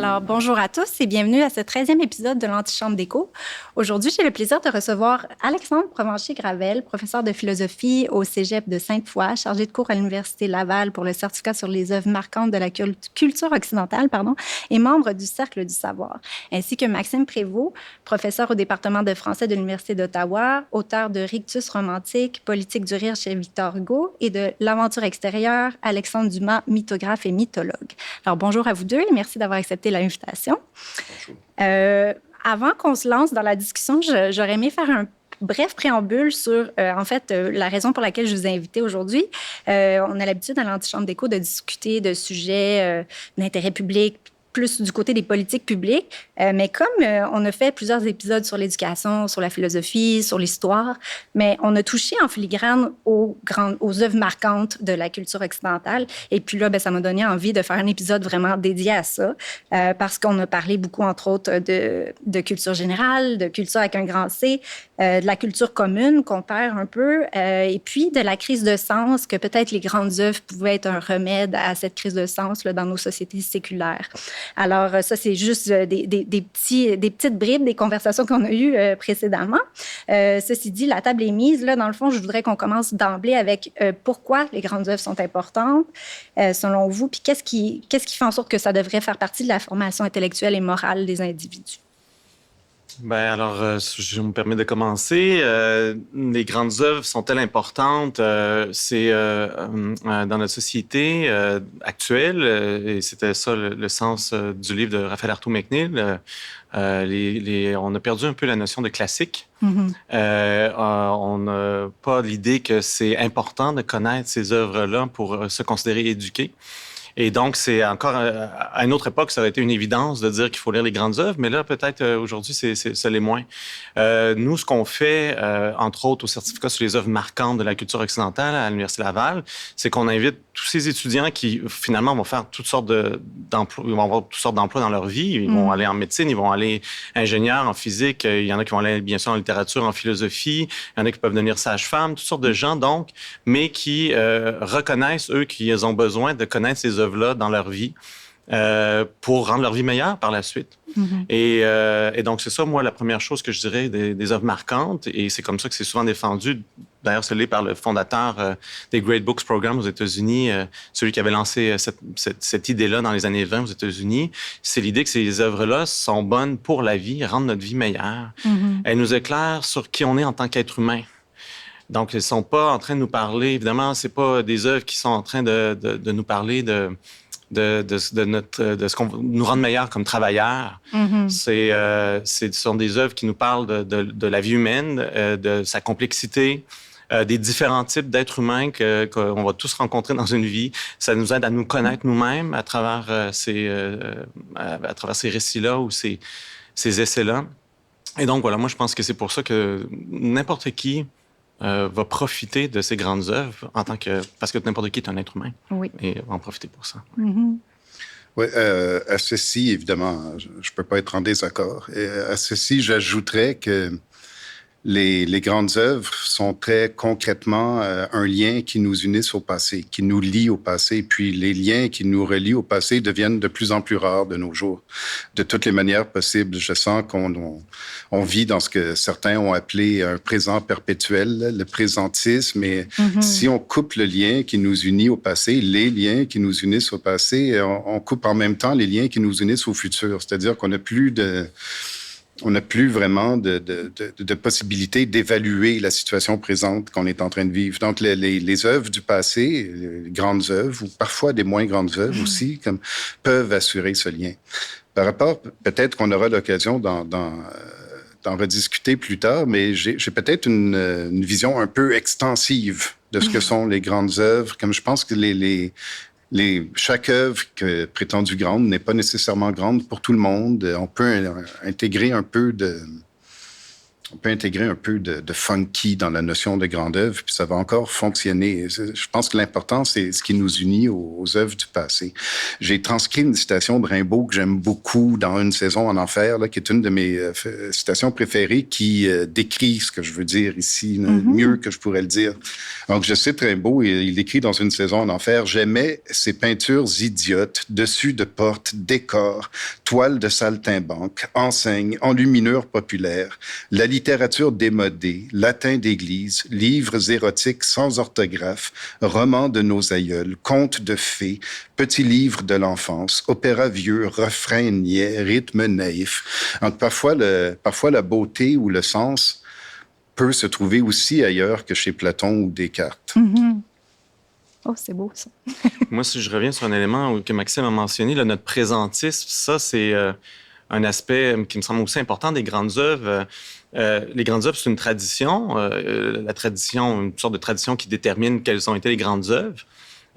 Alors, bonjour à tous et bienvenue à ce 13e épisode de l'Antichambre d'écho. Aujourd'hui, j'ai le plaisir de recevoir Alexandre Provencher-Gravel, professeur de philosophie au Cégep de Sainte-Foy, chargé de cours à l'Université Laval pour le certificat sur les œuvres marquantes de la culture occidentale, et membre du Cercle du savoir, ainsi que Maxime Prévost, professeur au département de français de l'Université d'Ottawa, auteur de Rictus romantique, Politique du rire chez Victor Hugo et de L'aventure extérieure, Alexandre Dumas, mythographe et mythologue. Alors, bonjour à vous deux et merci d'avoir accepté l'invitation. Avant qu'on se lance dans la discussion, j'aurais aimé faire un bref préambule sur, la raison pour laquelle je vous ai invité aujourd'hui. On a l'habitude à l'Antichambre d'écho de discuter de sujets d'intérêt public, plus du côté des politiques publiques. Mais comme on a fait plusieurs épisodes sur l'éducation, sur la philosophie, sur l'histoire, mais on a touché en filigrane aux œuvres marquantes de la culture occidentale. Et puis là, ça m'a donné envie de faire un épisode vraiment dédié à ça, parce qu'on a parlé beaucoup, entre autres, de culture générale, de culture avec un grand C, de la culture commune qu'on perd un peu, et puis de la crise de sens, que peut-être les grandes œuvres pouvaient être un remède à cette crise de sens là, dans nos sociétés séculaires. Alors, ça, c'est juste des petites bribes des conversations qu'on a eues précédemment. Ceci dit, la table est mise. Là, dans le fond, je voudrais qu'on commence d'emblée avec pourquoi les grandes œuvres sont importantes, selon vous, puis qu'est-ce qui fait en sorte que ça devrait faire partie de la formation intellectuelle et morale des individus? Je me permets de commencer. Les grandes œuvres sont-elles importantes? Dans notre société actuelle, et c'était ça le sens du livre de Raphaël Arthur McNeill, on a perdu un peu la notion de classique. Mm-hmm. On n'a pas l'idée que c'est important de connaître ces œuvres-là pour se considérer éduqué. Et donc, c'est encore, à une autre époque, ça aurait été une évidence de dire qu'il faut lire les grandes œuvres, mais là, peut-être, aujourd'hui, ça l'est moins. Nous, ce qu'on fait, entre autres, au certificat sur les œuvres marquantes de la culture occidentale à l'Université Laval, c'est qu'on invite tous ces étudiants qui, finalement, vont faire toutes sortes d'emplois, ils vont avoir toutes sortes d'emplois dans leur vie. Ils vont aller en médecine, ils vont aller ingénieurs en physique, il y en a qui vont aller, bien sûr, en littérature, en philosophie, il y en a qui peuvent devenir sages-femmes, toutes sortes de gens, donc, mais qui reconnaissent, eux, qu'ils ont besoin de connaître ces œuvres-là dans leur vie pour rendre leur vie meilleure par la suite. Mm-hmm. Et donc, c'est ça, moi, la première chose que je dirais des œuvres marquantes, et c'est comme ça que c'est souvent défendu. D'ailleurs, c'est par le fondateur des Great Books Program aux États-Unis, celui qui avait lancé cette idée-là dans les années 20 aux États-Unis. C'est l'idée que ces œuvres-là sont bonnes pour la vie, rendent notre vie meilleure. Mm-hmm. Elles nous éclairent sur qui on est en tant qu'être humain. Donc, elles ne sont pas en train de nous parler, évidemment, ce pas des œuvres qui sont en train de nous parler de ce qu'on nous rend meilleurs comme travailleurs. Mm-hmm. Ce sont des œuvres qui nous parlent de la vie humaine, de sa complexité, des différents types d'êtres humains qu'on va tous rencontrer dans une vie. Ça nous aide à nous connaître nous-mêmes à travers ces récits-là ou ces essais-là. Et donc, voilà, moi, je pense que c'est pour ça que n'importe qui va profiter de ces grandes œuvres parce que n'importe qui est un être humain. Oui. Et va en profiter pour ça. Mm-hmm. Oui, à ceci, évidemment, je ne peux pas être en désaccord. Et à ceci, j'ajouterais que les grandes œuvres sont très concrètement un lien qui nous unisse au passé, qui nous lie au passé. Puis les liens qui nous relient au passé deviennent de plus en plus rares de nos jours. De toutes les manières possibles, je sens qu'on vit dans ce que certains ont appelé un présent perpétuel, le présentisme. Et si on coupe le lien qui nous unit au passé, les liens qui nous unissent au passé, on coupe en même temps les liens qui nous unissent au futur. C'est-à-dire qu'on n'a plus vraiment de possibilité d'évaluer la situation présente qu'on est en train de vivre. Donc, les œuvres du passé, les grandes œuvres, ou parfois des moins grandes œuvres aussi, peuvent assurer ce lien. Par rapport, peut-être qu'on aura l'occasion d'en rediscuter plus tard, mais j'ai peut-être une vision un peu extensive de ce que sont les grandes œuvres. Comme je pense que chaque œuvre prétendue grande n'est pas nécessairement grande pour tout le monde. On peut intégrer un peu on peut intégrer un peu de funky dans la notion de grande œuvre, puis ça va encore fonctionner. Je pense que l'important, c'est ce qui nous unit aux œuvres du passé. J'ai transcrit une citation de Rimbaud que j'aime beaucoup dans Une saison en enfer, là, qui est une de mes citations préférées, qui décrit ce que je veux dire ici, mieux que je pourrais le dire. Donc, je cite Rimbaud, et il écrit dans Une saison en enfer: « J'aimais ces peintures idiotes, dessus de portes, décors, toiles de saltimbanque, enseignes, enluminures populaires, la littérature démodée, latin d'église, livres érotiques sans orthographe, romans de nos aïeuls, contes de fées, petits livres de l'enfance, opéra vieux, refrains niais, rythme naïf. » Donc, parfois la beauté ou le sens peut se trouver aussi ailleurs que chez Platon ou Descartes. Oh, c'est beau, ça. Moi, si je reviens sur un élément que Maxime a mentionné, là, notre présentisme, ça, c'est un aspect qui me semble aussi important des grandes œuvres. Les grandes œuvres, c'est une tradition. La tradition, une sorte de tradition qui détermine quelles ont été les grandes œuvres.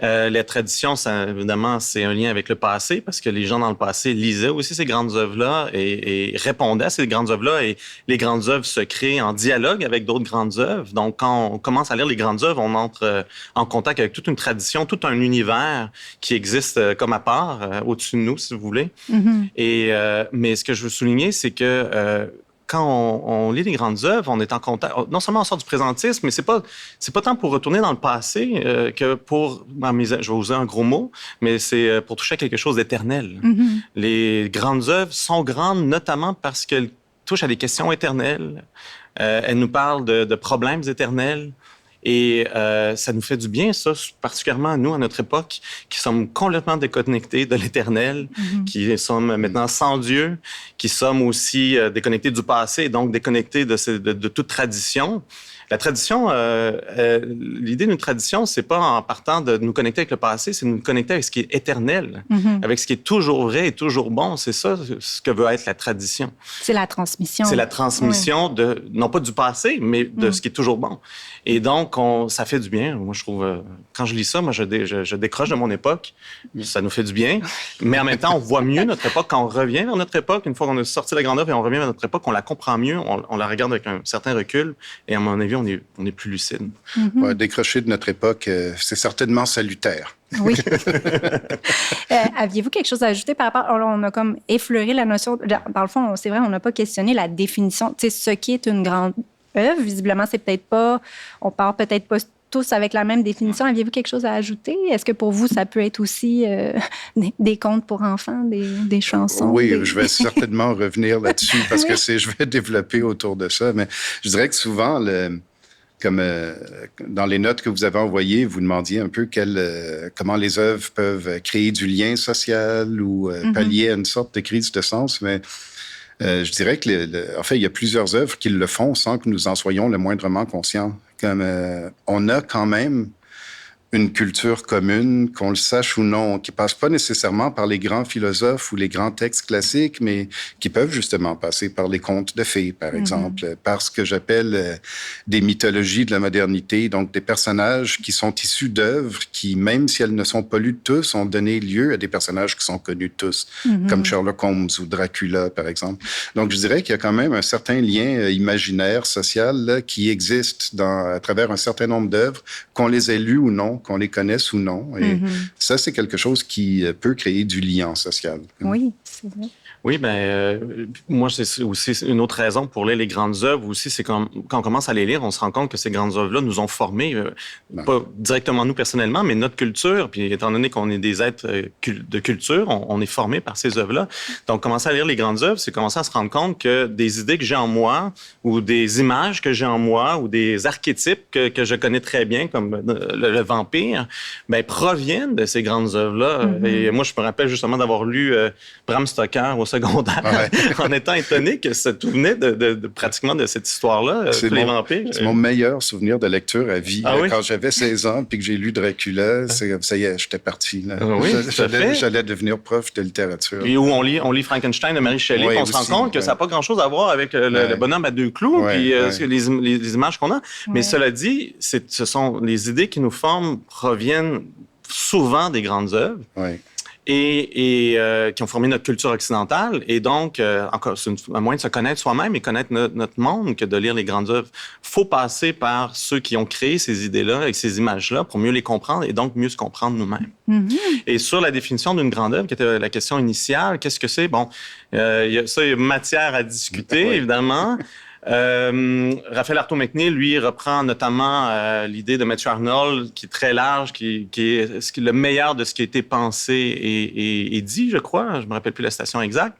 La tradition, ça, évidemment, c'est un lien avec le passé, parce que les gens dans le passé lisaient aussi ces grandes œuvres-là et répondaient à ces grandes œuvres-là. Et les grandes œuvres se créent en dialogue avec d'autres grandes œuvres. Donc, quand on commence à lire les grandes œuvres, on entre en contact avec toute une tradition, tout un univers qui existe comme à part, au-dessus de nous, si vous voulez. Mais ce que je veux souligner, c'est que quand on lit les grandes œuvres, on est en contact. Non seulement on sort du présentisme, mais c'est pas tant pour retourner dans le passé que pour, je vais user un gros mot, mais c'est pour toucher à quelque chose d'éternel. Les grandes œuvres sont grandes notamment parce qu'elles touchent à des questions éternelles. Elles nous parlent de problèmes éternels. Et ça nous fait du bien, ça, particulièrement à nous, à notre époque, qui sommes complètement déconnectés de l'éternel, qui sommes maintenant sans Dieu, qui sommes aussi déconnectés du passé, donc déconnectés de toute tradition. La tradition, l'idée d'une tradition, c'est pas en partant de nous connecter avec le passé, c'est de nous connecter avec ce qui est éternel, avec ce qui est toujours vrai et toujours bon. C'est ça ce que veut être la tradition. C'est la transmission. C'est la transmission non pas du passé, mais de ce qui est toujours bon. Et donc, ça fait du bien. Moi, je trouve, quand je lis ça, moi, je décroche de mon époque. Ça nous fait du bien. Mais en même temps, on voit mieux notre époque quand on revient vers notre époque. Une fois qu'on a sorti la grande œuvre et on revient vers notre époque, on la comprend mieux, on la regarde avec un certain recul. Et à mon avis, on est plus lucide. Ouais, décrocher de notre époque, c'est certainement salutaire. Oui. Aviez-vous quelque chose à ajouter par rapport... On a comme effleuré la notion... Dans le fond, c'est vrai, on n'a pas questionné la définition. Tu sais, ce qui est une grande œuvre, visiblement, c'est peut-être pas... On part peut-être pas tous avec la même définition. Aviez-vous quelque chose à ajouter? Est-ce que pour vous, ça peut être aussi des contes pour enfants, des chansons? Oui, je vais certainement revenir là-dessus parce que je vais développer autour de ça. Mais je dirais que souvent, comme dans les notes que vous avez envoyées, vous demandiez un peu comment les œuvres peuvent créer du lien social ou pallier à une sorte de crise de sens. Mais je dirais que, en fait, il y a plusieurs œuvres qui le font sans que nous en soyons le moindrement conscients. Comme on a quand même une culture commune, qu'on le sache ou non, qui passe pas nécessairement par les grands philosophes ou les grands textes classiques, mais qui peuvent justement passer par les contes de fées, par exemple, par ce que j'appelle des mythologies de la modernité, donc des personnages qui sont issus d'œuvres qui, même si elles ne sont pas lues de tous, ont donné lieu à des personnages qui sont connus de tous, comme Sherlock Holmes ou Dracula, par exemple. Donc, je dirais qu'il y a quand même un certain lien imaginaire, social, là, qui existe à travers un certain nombre d'œuvres, qu'on les ait lues ou non, qu'on les connaisse ou non. Et ça, c'est quelque chose qui peut créer du lien social. Oui, c'est vrai. Oui, moi, c'est aussi une autre raison pour lire les grandes œuvres aussi, c'est quand on commence à les lire, on se rend compte que ces grandes œuvres-là nous ont formés, pas directement nous personnellement, mais notre culture, puis étant donné qu'on est des êtres de culture, on est formés par ces œuvres-là. Donc, commencer à lire les grandes œuvres, c'est commencer à se rendre compte que des idées que j'ai en moi, ou des images que j'ai en moi, ou des archétypes que je connais très bien, comme le vampire, proviennent de ces grandes œuvres-là. Et moi, je me rappelle justement d'avoir lu Bram Stoker au secondaire, en étant étonné que ça tout venait de pratiquement de cette histoire-là, les vampires. C'est mon meilleur souvenir de lecture à vie. Quand j'avais 16 ans puis que j'ai lu Dracula, ça y est, j'étais parti. Là. J'allais devenir prof de littérature. Et où on lit Frankenstein de Mary Shelley, puis on se rend compte que ça n'a pas grand-chose à voir avec le bonhomme à deux clous, puis les images qu'on a. Mais cela dit, ce sont les idées qui nous forment proviennent souvent des grandes œuvres. et qui ont formé notre culture occidentale. Et donc, encore, c'est un moyen de se connaître soi-même et connaître notre monde que de lire les grandes œuvres. Il faut passer par ceux qui ont créé ces idées-là et ces images-là pour mieux les comprendre et donc mieux se comprendre nous-mêmes. Mm-hmm. Et sur la définition d'une grande œuvre, qui était la question initiale, qu'est-ce que c'est? Bon, il y a matière à discuter, évidemment. Raphaël Arthaud McNeil, lui, reprend notamment l'idée de Matthew Arnold, qui est très large, qui est le meilleur de ce qui a été pensé et dit, je crois. Je me rappelle plus la citation exacte.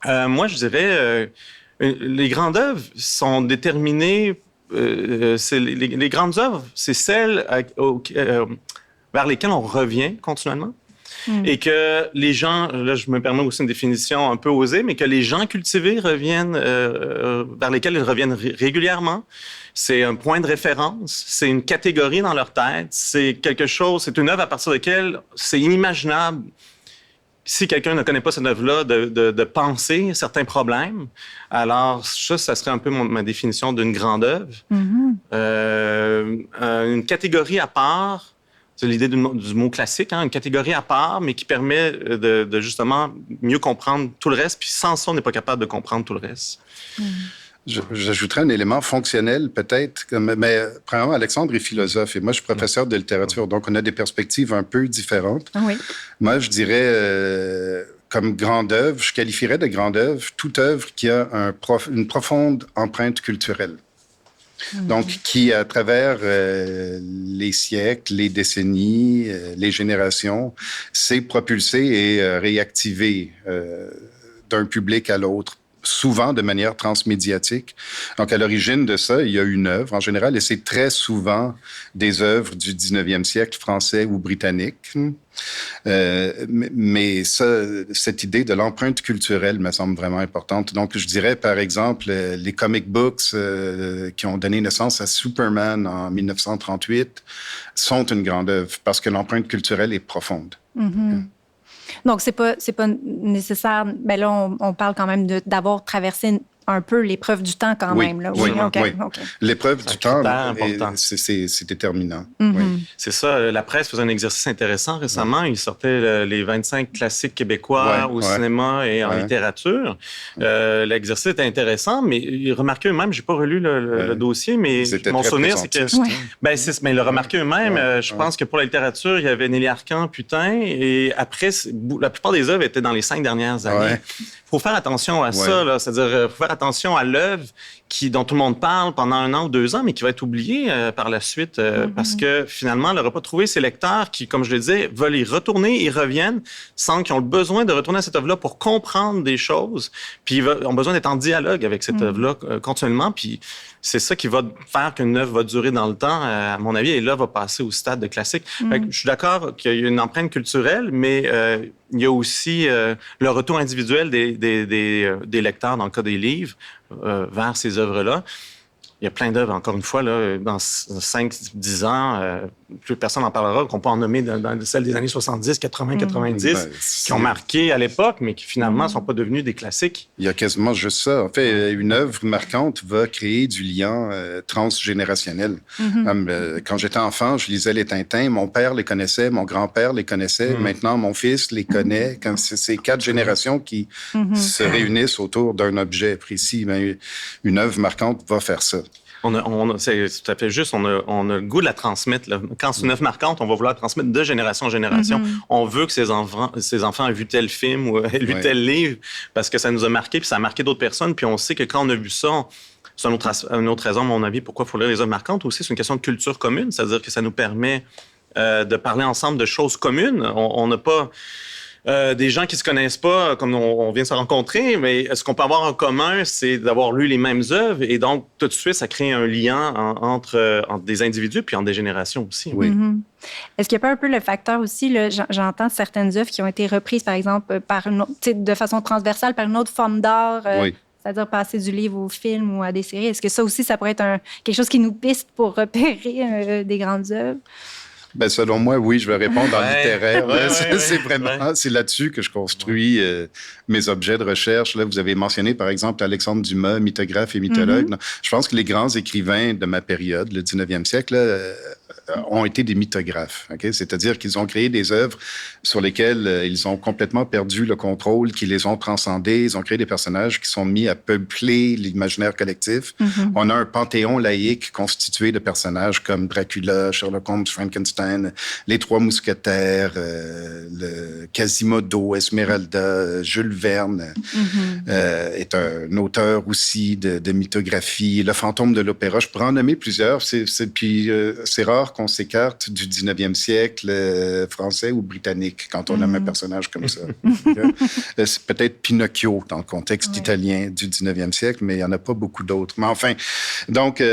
Moi, je dirais, les grandes œuvres sont déterminées. Les grandes œuvres, c'est celles vers lesquelles on revient continuellement. Et que les gens, là je me permets aussi une définition un peu osée, mais que les gens cultivés reviennent, vers lesquels ils reviennent régulièrement. C'est un point de référence, c'est une catégorie dans leur tête, c'est quelque chose, c'est une œuvre à partir de laquelle c'est inimaginable, si quelqu'un ne connaît pas cette œuvre-là, de penser certains problèmes. Alors ça serait un peu ma définition d'une grande œuvre. Une catégorie à part. C'est l'idée du mot classique, une catégorie à part, mais qui permet de justement mieux comprendre tout le reste. Puis sans ça, on n'est pas capable de comprendre tout le reste. J'ajouterais un élément fonctionnel, peut-être. Mais premièrement, Alexandre est philosophe et moi, je suis professeur de littérature. Donc, on a des perspectives un peu différentes. Oui. Moi, je dirais, comme grande œuvre, je qualifierais de grande œuvre toute œuvre qui a une profonde empreinte culturelle. Donc, qui, à travers les siècles, les décennies, les générations, s'est propulsé et réactivé d'un public à l'autre, souvent de manière transmédiatique. Donc, à l'origine de ça, il y a une œuvre, en général, et c'est très souvent des œuvres du 19e siècle français ou britannique. Mais cette idée de l'empreinte culturelle me semble vraiment importante. Donc, je dirais, par exemple, les comic books qui ont donné naissance à Superman en 1938 sont une grande œuvre parce que l'empreinte culturelle est profonde. Mm-hmm. Donc, c'est pas nécessaire. Ben là, on parle quand même d'avoir traversé un peu l'épreuve du temps quand même. Là. Oui. L'épreuve du temps, c'est déterminant. Mm-hmm. Oui. C'est ça. La presse faisait un exercice intéressant récemment. Il sortait les 25 classiques québécois au cinéma et en littérature. L'exercice était intéressant, mais ils remarquaient eux-mêmes, j'ai pas relu le dossier, mais mon souvenir, c'est que... mais le remarquaient eux-mêmes. Je pense que pour la littérature, il y avait Nelly Arcan, Putain, et après, la plupart des œuvres étaient dans les 5 dernières années. Il faut faire attention à ça, là. C'est-à-dire, faut faire attention à l'œuvre dont tout le monde parle pendant 1 an ou 2 ans, mais qui va être oubliée par la suite parce que finalement, elle n'aura pas trouvé ses lecteurs qui, comme je le disais, veulent y retourner, ils reviennent sans qu'ils ont le besoin de retourner à cette œuvre-là pour comprendre des choses, puis ils ont besoin d'être en dialogue avec cette œuvre-là continuellement, puis c'est ça qui va faire qu'une œuvre va durer dans le temps, à mon avis, et là, va passer au stade de classique. Fait que je suis d'accord qu'il y a une empreinte culturelle, mais il y a aussi le retour individuel des lecteurs, dans le cas des livres, vers ces œuvres-là. Il y a plein d'œuvres, encore une fois, là, dans 5-10 ans, plus personne n'en parlera, qu'on peut en nommer dans celles des années 70, 80, 90, qui ont marqué à l'époque, mais qui finalement ne sont pas devenus des classiques. Il y a quasiment juste ça. En fait, une œuvre marquante va créer du lien transgénérationnel. Quand j'étais enfant, je lisais les Tintins, mon père les connaissait, mon grand-père les connaissait, maintenant mon fils les connaît. Quand c'est 4 générations qui se réunissent autour d'un objet précis, ben, une œuvre marquante va faire ça. C'est tout à fait juste. On a le goût de la transmettre. Là. Quand c'est une œuvre marquante, on va vouloir la transmettre de génération en génération. On veut que ses enfants aient vu tel film ou aient lu tel livre parce que ça nous a marqué, puis ça a marqué d'autres personnes. Puis on sait que quand on a vu ça, c'est une autre raison, à mon avis, pourquoi il faut lire les œuvres marquantes aussi. C'est une question de culture commune, c'est-à-dire que ça nous permet de parler ensemble de choses communes. On n'a pas... des gens qui se connaissent pas, comme on vient de se rencontrer, mais ce qu'on peut avoir en commun, c'est d'avoir lu les mêmes œuvres, et donc tout de suite, ça crée un lien entre des individus puis entre des générations aussi. Oui. Est-ce qu'il n'y a pas un peu le facteur aussi, là, j'entends certaines œuvres qui ont été reprises, par exemple, de façon transversale par une autre forme d'art, c'est-à-dire passer du livre au film ou à des séries. Est-ce que ça aussi, ça pourrait être quelque chose qui nous piste pour repérer des grandes œuvres? Ben, selon moi, oui, je vais répondre en littéraire. C'est là-dessus que je construis mes objets de recherche. Là, vous avez mentionné, par exemple, Alexandre Dumas, mythographe et mythologue. Je pense que les grands écrivains de ma période, le 19e siècle, là, ont été des mythographes. Okay? C'est-à-dire qu'ils ont créé des œuvres sur lesquelles ils ont complètement perdu le contrôle, qui les ont transcendés. Ils ont créé des personnages qui sont mis à peupler l'imaginaire collectif. On a un panthéon laïque constitué de personnages comme Dracula, Sherlock Holmes, Frankenstein, les Trois Mousquetaires, le Quasimodo, Esmeralda, Jules Verne est un auteur aussi de mythographie. Le fantôme de l'opéra, je pourrais en nommer plusieurs. C'est rare qu'on s'écarte du 19e siècle français ou britannique quand on aime un personnage comme ça. C'est peut-être Pinocchio dans le contexte italien du 19e siècle, mais il n'y en a pas beaucoup d'autres. Mais enfin, donc,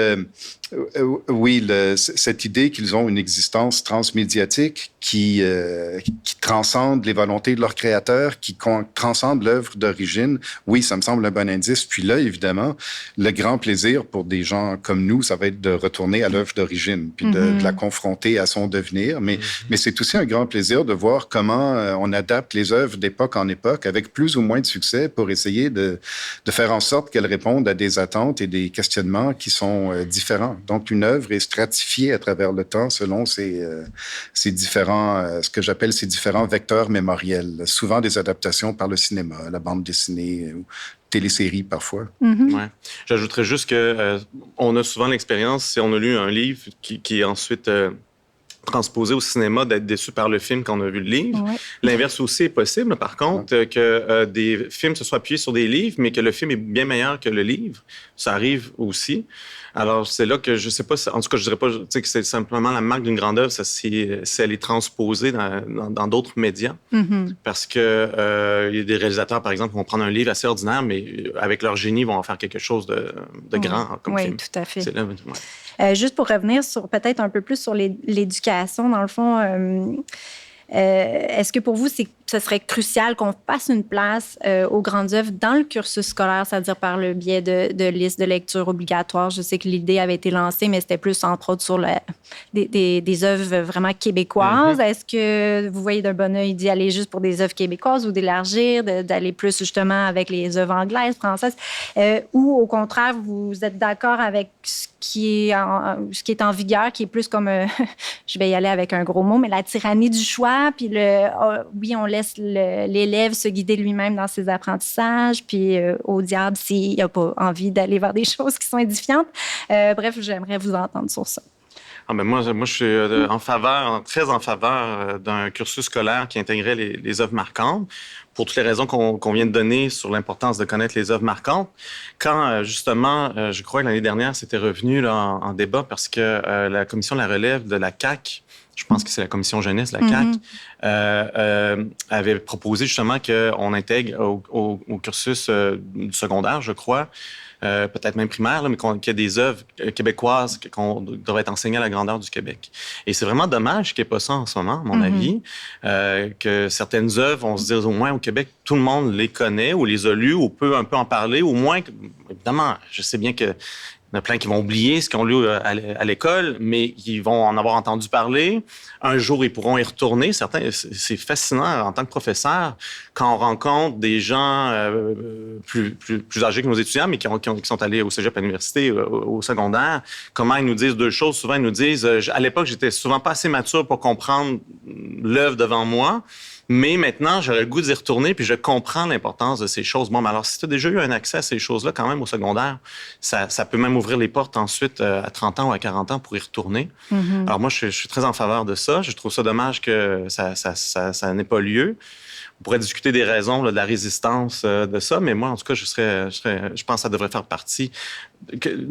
oui, cette idée qu'ils ont une existence transmédiatique qui transcende les volontés de leur créateur, qui transcende l'œuvre d'origine, oui, ça me semble un bon indice. Puis là, évidemment, le grand plaisir pour des gens comme nous, ça va être de retourner à l'œuvre d'origine, puis de la confronter à son devenir. Mais c'est aussi un grand plaisir de voir comment on adapte les œuvres d'époque en époque avec plus ou moins de succès pour essayer de faire en sorte qu'elles répondent à des attentes et des questionnements qui sont différents. Donc, une œuvre est stratifiée à travers le temps selon ses différents, ce que j'appelle ces différents vecteurs mémoriels. Souvent des adaptations par le cinéma, la bande dessinée ou téléséries parfois. Ouais. J'ajouterais juste que on a souvent l'expérience, si on a lu un livre qui est ensuite transposé au cinéma, d'être déçu par le film quand on a vu le livre. Ouais. L'inverse aussi est possible, par contre, que des films se soient appuyés sur des livres, mais que le film est bien meilleur que le livre. Ça arrive aussi. Alors, c'est là que je sais pas, en tout cas, je dirais pas que c'est simplement la marque d'une grande œuvre, si elle est transposée dans d'autres médias. Parce que il y a des réalisateurs, par exemple, qui vont prendre un livre assez ordinaire, mais avec leur génie, vont en faire quelque chose de grand comme film. Oui, tout à fait. C'est là, juste pour revenir sur peut-être un peu plus sur l'éducation, dans le fond, est-ce que pour vous, ce serait crucial qu'on fasse une place aux grandes œuvres dans le cursus scolaire, c'est-à-dire par le biais de listes de lecture obligatoires? Je sais que l'idée avait été lancée, mais c'était plus, entre autres, sur des œuvres vraiment québécoises. Est-ce que vous voyez d'un bon œil d'y aller juste pour des œuvres québécoises ou d'élargir, d'aller plus justement avec les œuvres anglaises, françaises? Ou au contraire, vous êtes d'accord avec ce qui est en vigueur, qui est plus comme, je vais y aller avec un gros mot, mais la tyrannie du choix, puis oui, on laisse l'élève se guider lui-même dans ses apprentissages, puis au diable s'il n'a pas envie d'aller vers des choses qui sont édifiantes. Bref, j'aimerais vous entendre sur ça. Ah ben moi, je suis très en faveur d'un cursus scolaire qui intégrait les œuvres marquantes, pour toutes les raisons qu'on vient de donner sur l'importance de connaître les œuvres marquantes. Quand, justement, je crois que l'année dernière, c'était revenu là, en débat parce que la commission de la relève de la CAQ, je pense que c'est la commission jeunesse, la CAQ, avait proposé justement qu'on intègre au cursus du secondaire, je crois, peut-être même primaire, là, mais qu'il y ait des œuvres québécoises qu'on devrait être enseignées à la grandeur du Québec. Et c'est vraiment dommage qu'il n'y ait pas ça en ce moment, à mon avis, que certaines œuvres, on se dise au moins au Québec, tout le monde les connaît ou les a lues ou peut un peu en parler, au moins, évidemment, je sais bien que il y en a plein qui vont oublier ce qu'ils ont lu à l'école, mais qui vont en avoir entendu parler. Un jour, ils pourront y retourner. Certains, c'est fascinant en tant que professeur quand on rencontre des gens plus âgés que nos étudiants, mais qui sont allés au cégep, à l'université, au secondaire. Comment ils nous disent deux choses. Souvent, ils nous disent, à l'époque, j'étais souvent pas assez mature pour comprendre l'œuvre devant moi. Mais maintenant, j'aurais le goût d'y retourner, puis je comprends l'importance de ces choses. Bon, mais alors, si tu as déjà eu un accès à ces choses-là, quand même, au secondaire, ça peut même ouvrir les portes ensuite à 30 ans ou à 40 ans pour y retourner. Alors moi, je suis très en faveur de ça. Je trouve ça dommage que ça n'ait pas lieu. On pourrait discuter des raisons là, de la résistance de ça, mais moi, en tout cas, je pense que ça devrait faire partie.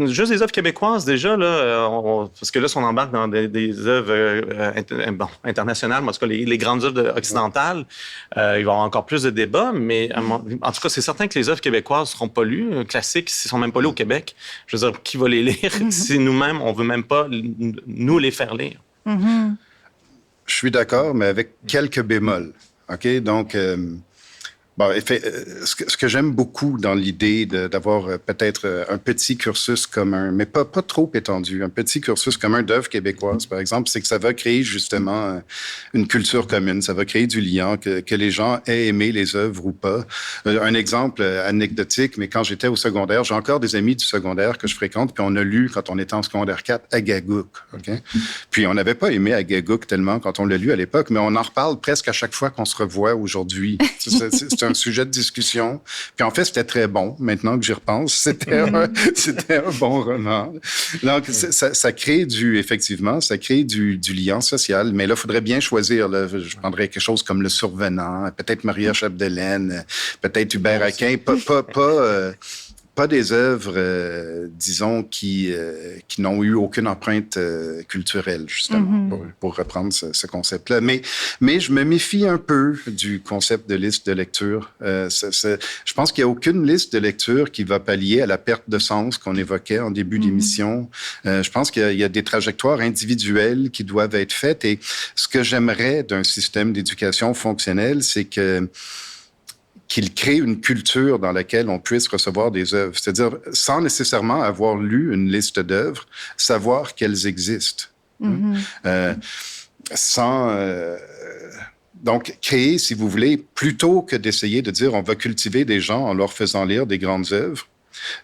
Juste des œuvres québécoises, déjà, là, parce que là, si on embarque dans des œuvres internationales, en tout cas, les grandes œuvres occidentales, il va y avoir encore plus de débats, mais en tout cas, c'est certain que les œuvres québécoises ne seront pas lues. Classiques, ils ne sont même pas lus au Québec. Je veux dire, qui va les lire si nous-mêmes, on ne veut même pas nous les faire lire? Je suis d'accord, mais avec quelques bémols. OK? Donc, Bon, ce que j'aime beaucoup dans l'idée d'avoir peut-être un petit cursus commun, mais pas trop étendu, un petit cursus commun d'œuvres québécoises, par exemple, c'est que ça va créer justement une culture commune, ça va créer du lien, que les gens aient aimé les œuvres ou pas. Un exemple anecdotique, mais quand j'étais au secondaire, j'ai encore des amis du secondaire que je fréquente, puis on a lu, quand on était en secondaire 4, Agagouk. Okay? Puis on n'avait pas aimé Agagouk tellement quand on l'a lu à l'époque, mais on en reparle presque à chaque fois qu'on se revoit aujourd'hui. C'est un sujet de discussion. Puis en fait, c'était très bon. Maintenant que j'y repense, c'était un bon roman. Donc, ça crée effectivement, ça crée du lien social. Mais là, il faudrait bien choisir. Là, je prendrais quelque chose comme Le Survenant, peut-être Maria Chapdelaine, peut-être Hubert Aquin. Pas des œuvres, disons, qui n'ont eu aucune empreinte culturelle, justement, pour reprendre ce concept-là. Mais je me méfie un peu du concept de liste de lecture. Je pense qu'il n'y a aucune liste de lecture qui va pallier à la perte de sens qu'on évoquait en début d'émission. Je pense qu'il y a des trajectoires individuelles qui doivent être faites. Et ce que j'aimerais d'un système d'éducation fonctionnel, c'est qu'il crée une culture dans laquelle on puisse recevoir des œuvres. C'est-à-dire, sans nécessairement avoir lu une liste d'œuvres, savoir qu'elles existent. Donc, créer, si vous voulez, plutôt que d'essayer de dire on va cultiver des gens en leur faisant lire des grandes œuvres,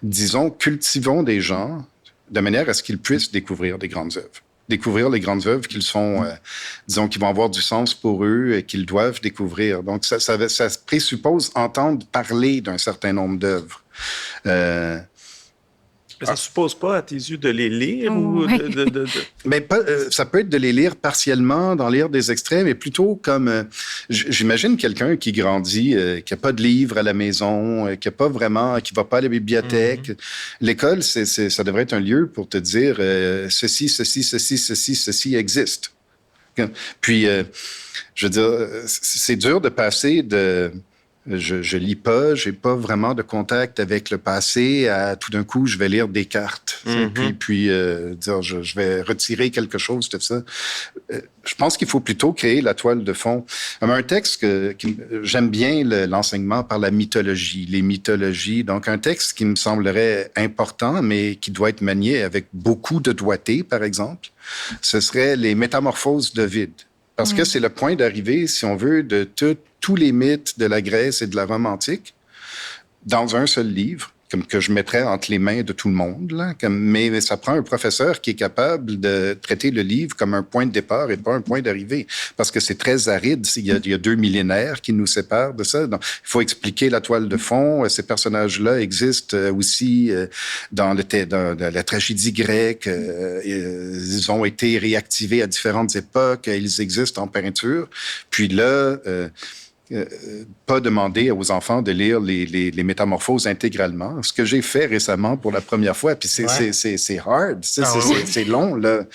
disons, cultivons des gens de manière à ce qu'ils puissent découvrir des grandes œuvres. Découvrir les grandes œuvres qu'ils sont, disons, qui vont avoir du sens pour eux et qu'ils doivent découvrir. Donc, ça présuppose entendre parler d'un certain nombre d'œuvres. Ça ne suppose pas, à tes yeux, de les lire ou Mais ça peut être de les lire partiellement, d'en lire des extraits, mais plutôt comme... j'imagine quelqu'un qui grandit, qui n'a pas de livre à la maison, qui va pas à la bibliothèque. L'école, ça devrait être un lieu pour te dire ceci existe. Puis, je veux dire, c'est dur de passer de... Je lis pas, j'ai pas vraiment de contact avec le passé. Tout d'un coup, je vais lire Descartes. Puis dire, je vais retirer quelque chose de ça. Je pense qu'il faut plutôt créer la toile de fond. Un texte j'aime bien l'enseignement par la mythologie, les mythologies. Donc, un texte qui me semblerait important, mais qui doit être manié avec beaucoup de doigté, par exemple, ce serait les Métamorphoses d'Ovide. Parce que c'est le point d'arrivée, si on veut, de tous les mythes de la Grèce et de la Rome antique dans un seul livre, comme que je mettrais entre les mains de tout le monde. Là, mais ça prend un professeur qui est capable de traiter le livre comme un point de départ et pas un point d'arrivée, parce que c'est très aride. Il y a 2 millénaires qui nous séparent de ça. Donc, il faut expliquer la toile de fond. Ces personnages-là existent aussi dans la tragédie grecque. Ils ont été réactivés à différentes époques. Ils existent en peinture. Puis là... pas demander aux enfants de lire les Métamorphoses intégralement. Ce que j'ai fait récemment pour la première fois, puis c'est hard, c'est long, là.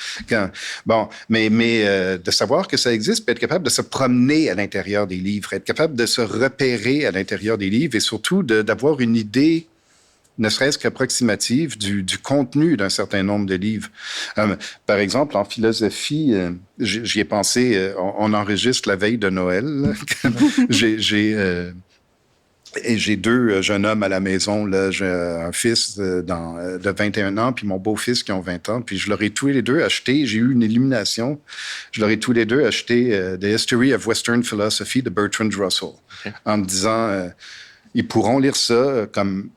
Mais de savoir que ça existe, puis être capable de se promener à l'intérieur des livres, être capable de se repérer à l'intérieur des livres et surtout d'avoir une idée ne serait-ce qu'approximative du contenu d'un certain nombre de livres. Par exemple, en philosophie, j'y ai pensé, on enregistre la veille de Noël. J'ai 2 jeunes hommes à la maison. Là. J'ai un fils de 21 ans, puis mon beau-fils qui ont 20 ans. Puis je leur ai tous les deux acheté, j'ai eu une illumination, je leur ai tous les deux acheté The History of Western Philosophy de Bertrand Russell, en me disant, ils pourront lire ça comme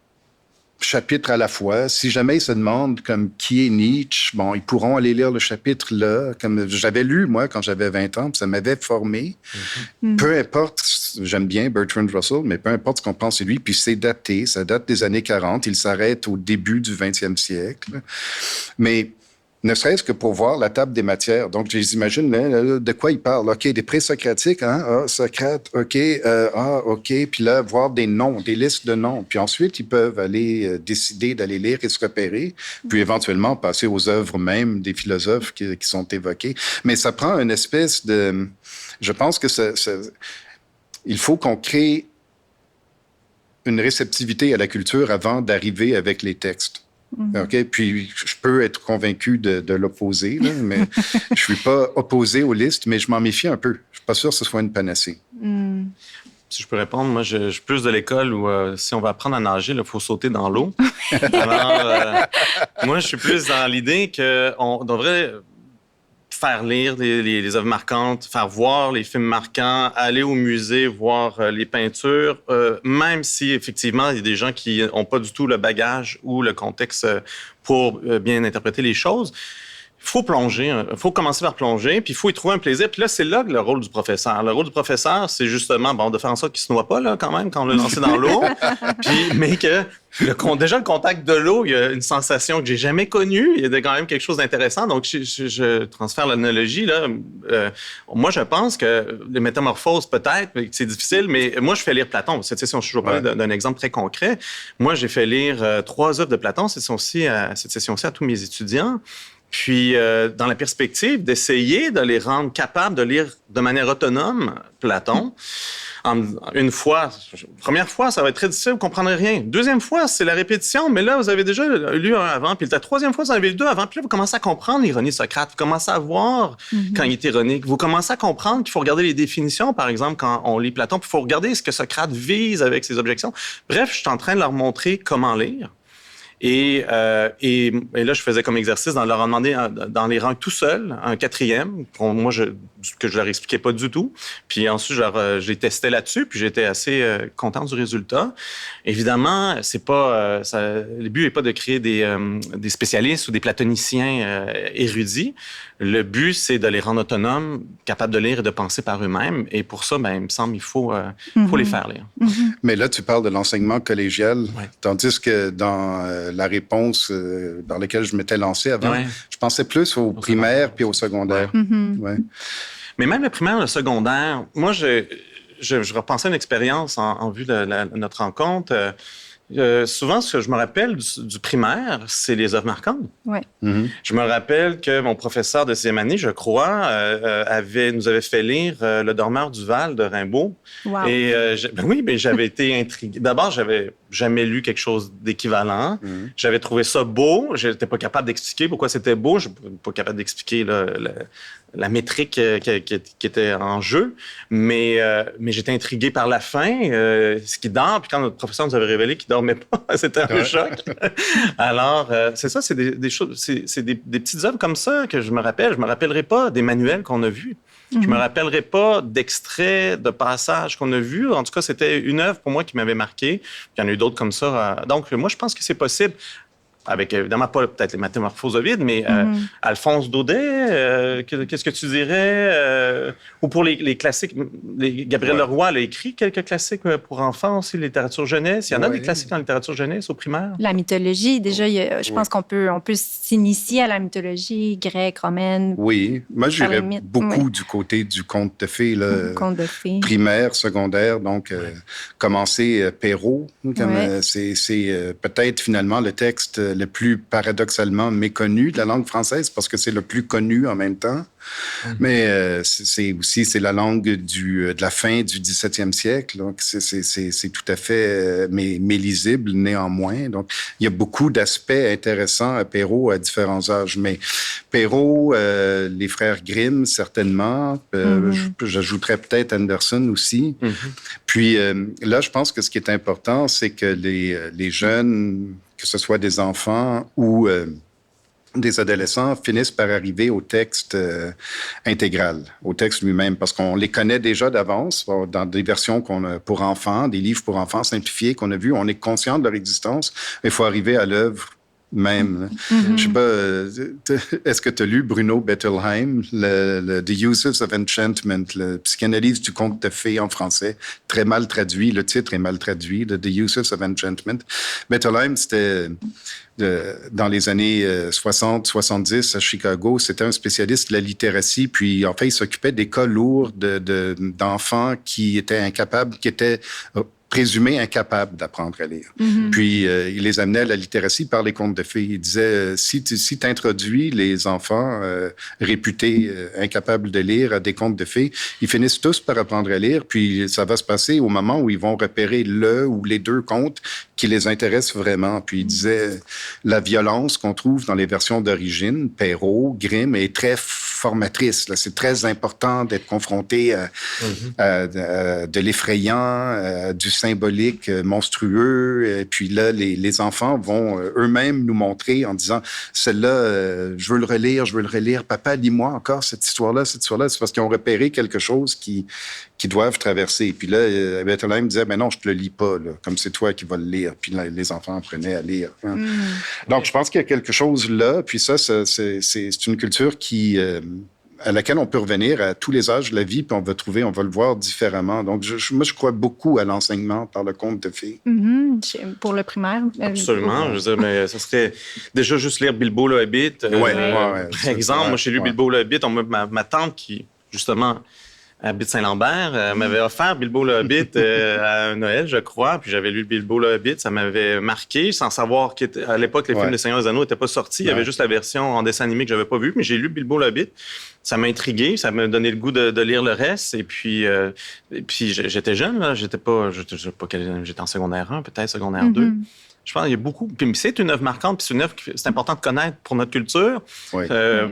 chapitre à la fois. Si jamais ils se demandent comme qui est Nietzsche, bon, ils pourront aller lire le chapitre là, comme j'avais lu, moi, quand j'avais 20 ans, puis ça m'avait formé. Peu importe, j'aime bien Bertrand Russell, mais peu importe ce qu'on pense de lui, puis c'est daté, ça date des années 40, il s'arrête au début du 20e siècle. Mais ne serait-ce que pour voir la table des matières. Donc, j'imagine de quoi il parle. OK, des présocratiques, hein? Ah, Socrate, OK, OK. Puis là, voir des noms, des listes de noms. Puis ensuite, ils peuvent aller décider d'aller lire et se repérer, puis éventuellement passer aux œuvres même des philosophes qui sont évoqués. Mais ça prend une espèce de... Je pense que il faut qu'on crée une réceptivité à la culture avant d'arriver avec les textes. OK? Puis, je peux être convaincu de l'opposé, là, mais je suis pas opposé aux listes, mais je m'en méfie un peu. Je suis pas sûr que ce soit une panacée. si je peux répondre, moi, je suis plus de l'école où si on va apprendre à nager, il faut sauter dans l'eau. Alors, moi, je suis plus dans l'idée qu'on devrait faire lire les œuvres marquantes, faire voir les films marquants, aller au musée, voir les peintures, même si, effectivement, il y a des gens qui n'ont pas du tout le bagage ou le contexte pour bien interpréter les choses. Il faut plonger, il faut commencer par plonger, puis il faut y trouver un plaisir. Puis là, c'est là que le rôle du professeur. Le rôle du professeur, c'est justement de faire en sorte qu'il ne se noie pas, là, quand même, quand on l'a lancé dans l'eau. Mais que déjà, le contact de l'eau, il y a une sensation que j'ai jamais connue. Il y a quand même quelque chose d'intéressant. Donc, je transfère l'analogie, là. Moi, je pense que les métamorphoses, peut-être, c'est difficile, mais moi, je fais lire Platon. Cette session, je vais parler d'un exemple très concret. Moi, j'ai fait lire 3 œuvres de Platon, cette session-ci à tous mes étudiants. Puis, dans la perspective d'essayer de les rendre capables de lire de manière autonome Platon. Première fois, ça va être très difficile, vous ne comprendrez rien. Deuxième fois, c'est la répétition, mais là, vous avez déjà lu un avant. Puis la troisième fois, vous en avez lu 2 avant. Puis là, vous commencez à comprendre l'ironie de Socrate. Vous commencez à voir quand il est ironique. Vous commencez à comprendre qu'il faut regarder les définitions, par exemple, quand on lit Platon. Puis il faut regarder ce que Socrate vise avec ses objections. Bref, je suis en train de leur montrer comment lire. Et là, je faisais comme exercice de leur demander dans les rangs tout seul, un 4e, que je leur expliquais pas du tout. Puis ensuite, je les testais là-dessus, puis j'étais assez content du résultat. Évidemment, le but n'est pas de créer des spécialistes ou des platoniciens érudits. Le but, c'est de les rendre autonomes, capables de lire et de penser par eux-mêmes. Et pour ça, il me semble, il faut les faire lire. Mais là, tu parles de l'enseignement collégial, tandis que dans la réponse dans laquelle je m'étais lancé avant, je pensais plus au primaire puis au secondaire. Mais même le primaire et le secondaire, moi, je repensais à une expérience en vue de notre rencontre. Souvent, ce que je me rappelle du primaire, c'est les œuvres marquantes. Je me rappelle que mon professeur de 6e année, je crois, nous avait fait lire Le Dormeur du Val de Rimbaud. Wow. Et mais j'avais été intrigué. D'abord, j'avais jamais lu quelque chose d'équivalent. J'avais trouvé ça beau. Je n'étais pas capable d'expliquer pourquoi c'était beau. Je n'étais pas capable d'expliquer la métrique qui était en jeu. Mais j'étais intrigué par la fin, ce qui dort. Puis quand notre professeur nous avait révélé qu'il dormait pas, c'était un choc. Alors, c'est ça, c'est des choses, c'est des petites œuvres comme ça que je me rappelle. Je me rappellerai pas des manuels qu'on a vus. Je me rappellerai pas d'extraits, de passages qu'on a vus. En tout cas, c'était une œuvre pour moi qui m'avait marqué. Il y en a eu d'autres comme ça. Donc, moi, je pense que c'est possible. Avec, évidemment, pas peut-être les métamorphoses Ovide, mais Alphonse Daudet, qu'est-ce que tu dirais? Ou pour les classiques, Gabriel Leroy a écrit quelques classiques pour enfants aussi, littérature jeunesse. Il y en a des classiques en littérature jeunesse au primaire? La mythologie, déjà, je pense qu'on peut s'initier à la mythologie grecque, romaine. Oui, moi, j'irais beaucoup du côté du conte de fées, là, conte de fées. Primaire, secondaire, donc commencer Perrault, c'est peut-être finalement le texte le plus paradoxalement méconnu de la langue française parce que c'est le plus connu en même temps. Mais c'est la langue de la fin du 17e siècle. Donc, c'est tout à fait mais lisible néanmoins. Donc, il y a beaucoup d'aspects intéressants à Perrault à différents âges. Mais Perrault, les frères Grimm, certainement. J'ajouterais peut-être Anderson aussi. Puis là, je pense que ce qui est important, c'est que les jeunes, que ce soit des enfants ou des adolescents, finissent par arriver au texte intégral, au texte lui-même, parce qu'on les connaît déjà d'avance dans des versions qu'on a pour enfants, des livres pour enfants simplifiés qu'on a vus. On est conscient de leur existence, mais il faut arriver à l'œuvre même. Je sais pas, est-ce que tu as lu Bruno Bettelheim, The Uses of Enchantment, le psychanalyse du conte de fées en français, très mal traduit, le titre est mal traduit, The Uses of Enchantment. Bettelheim, c'était dans les années 60-70 à Chicago, c'était un spécialiste de la littératie, puis en fait, il s'occupait des cas lourds d'enfants qui étaient incapables, qui étaient présumés incapables d'apprendre à lire. Puis, il les amenait à la littératie par les contes de fées. Il disait, si tu introduis les enfants réputés incapables de lire à des contes de fées, ils finissent tous par apprendre à lire, puis ça va se passer au moment où ils vont repérer le ou les 2 contes qui les intéresse vraiment. Puis il disait, la violence qu'on trouve dans les versions d'origine, Perrault, Grimm, est très formatrice. Là. C'est très important d'être confronté à de l'effrayant, du symbolique monstrueux. Et puis là, les enfants vont eux-mêmes nous montrer en disant, celle-là, je veux le relire. Papa, lis-moi encore cette histoire-là. C'est parce qu'ils ont repéré quelque chose qui doivent traverser. Puis là, Bettelheim disait, non, je te le lis pas, là, comme c'est toi qui vas le lire. Puis là, les enfants apprenaient à lire. Hein. Donc, je pense qu'il y a quelque chose là. Puis ça c'est une culture à laquelle on peut revenir à tous les âges de la vie, puis on va le voir différemment. Donc, moi, je crois beaucoup à l'enseignement par le conte de fées. Pour le primaire. Absolument. Je veux dire, mais ça serait déjà juste lire Bilbo le Hobbit. Par exemple, moi, j'ai lu Bilbo le Hobbit. Ma tante qui, justement, habite Saint-Lambert, m'avait offert Bilbo le Hobbit à Noël, je crois. Puis j'avais lu Bilbo le Hobbit. Ça m'avait marqué, sans savoir qu'à l'époque, les films de Seigneur des Anneaux n'étaient pas sortis. Il y avait juste la version en dessin animé que j'avais pas vue. Mais j'ai lu Bilbo le Hobbit. Ça m'a intrigué. Ça m'a donné le goût de lire le reste. Et puis j'étais jeune, là. J'étais en secondaire 1, peut-être secondaire 2. Je pense qu'il y a beaucoup. Puis c'est une œuvre marquante, puis c'est une œuvre que c'est important de connaître pour notre culture,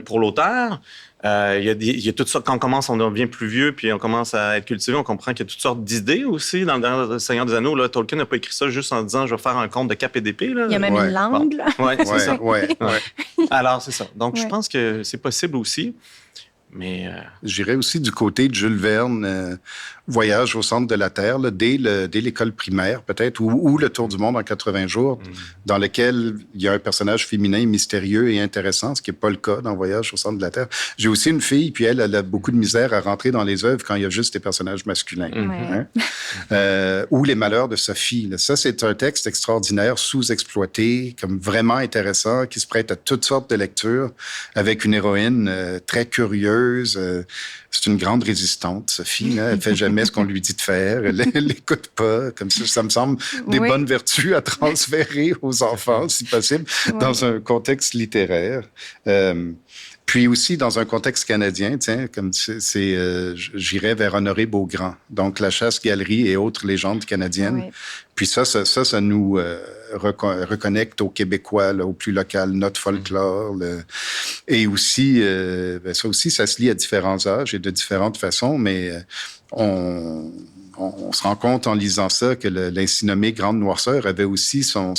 pour l'auteur. Il y a toutes sortes, quand on devient plus vieux, puis on commence à être cultivé, on comprend qu'il y a toutes sortes d'idées aussi dans le Seigneur des Anneaux. Là, Tolkien n'a pas écrit ça juste en disant « je vais faire un conte de cap et d'épée ». Il y a même une langue. Là. Oui, c'est ça. Alors, c'est ça. Donc, je pense que c'est possible aussi. Mais j'irais aussi du côté de Jules Verne, Voyage au centre de la Terre, là, dès l'école primaire peut-être, ou Le Tour du monde en 80 jours, dans lequel il y a un personnage féminin mystérieux et intéressant, ce qui n'est pas le cas dans Voyage au centre de la Terre. J'ai aussi une fille, puis elle a beaucoup de misère à rentrer dans les œuvres quand il y a juste des personnages masculins. Ou Les Malheurs de Sophie. Là. Ça, c'est un texte extraordinaire, sous-exploité, comme vraiment intéressant, qui se prête à toutes sortes de lectures, avec une héroïne très curieuse. C'est une grande résistante, Sophie. Là. Elle fait jamais ce qu'on lui dit de faire. Elle l'écoute pas. Comme ça me semble des bonnes vertus à transférer aux enfants, si possible, dans un contexte littéraire. Puis aussi, dans un contexte canadien, tiens, comme j'irais vers Honoré Beaugrand. Donc, La Chasse-Galerie et autres légendes canadiennes. Puis ça nous reconnecte aux Québécois, là, au plus local, notre folklore. Et aussi, ça se lit à différents âges et de différentes façons, mais on se rend compte en lisant ça que l'ainsi nommé Grande Noirceur avait aussi son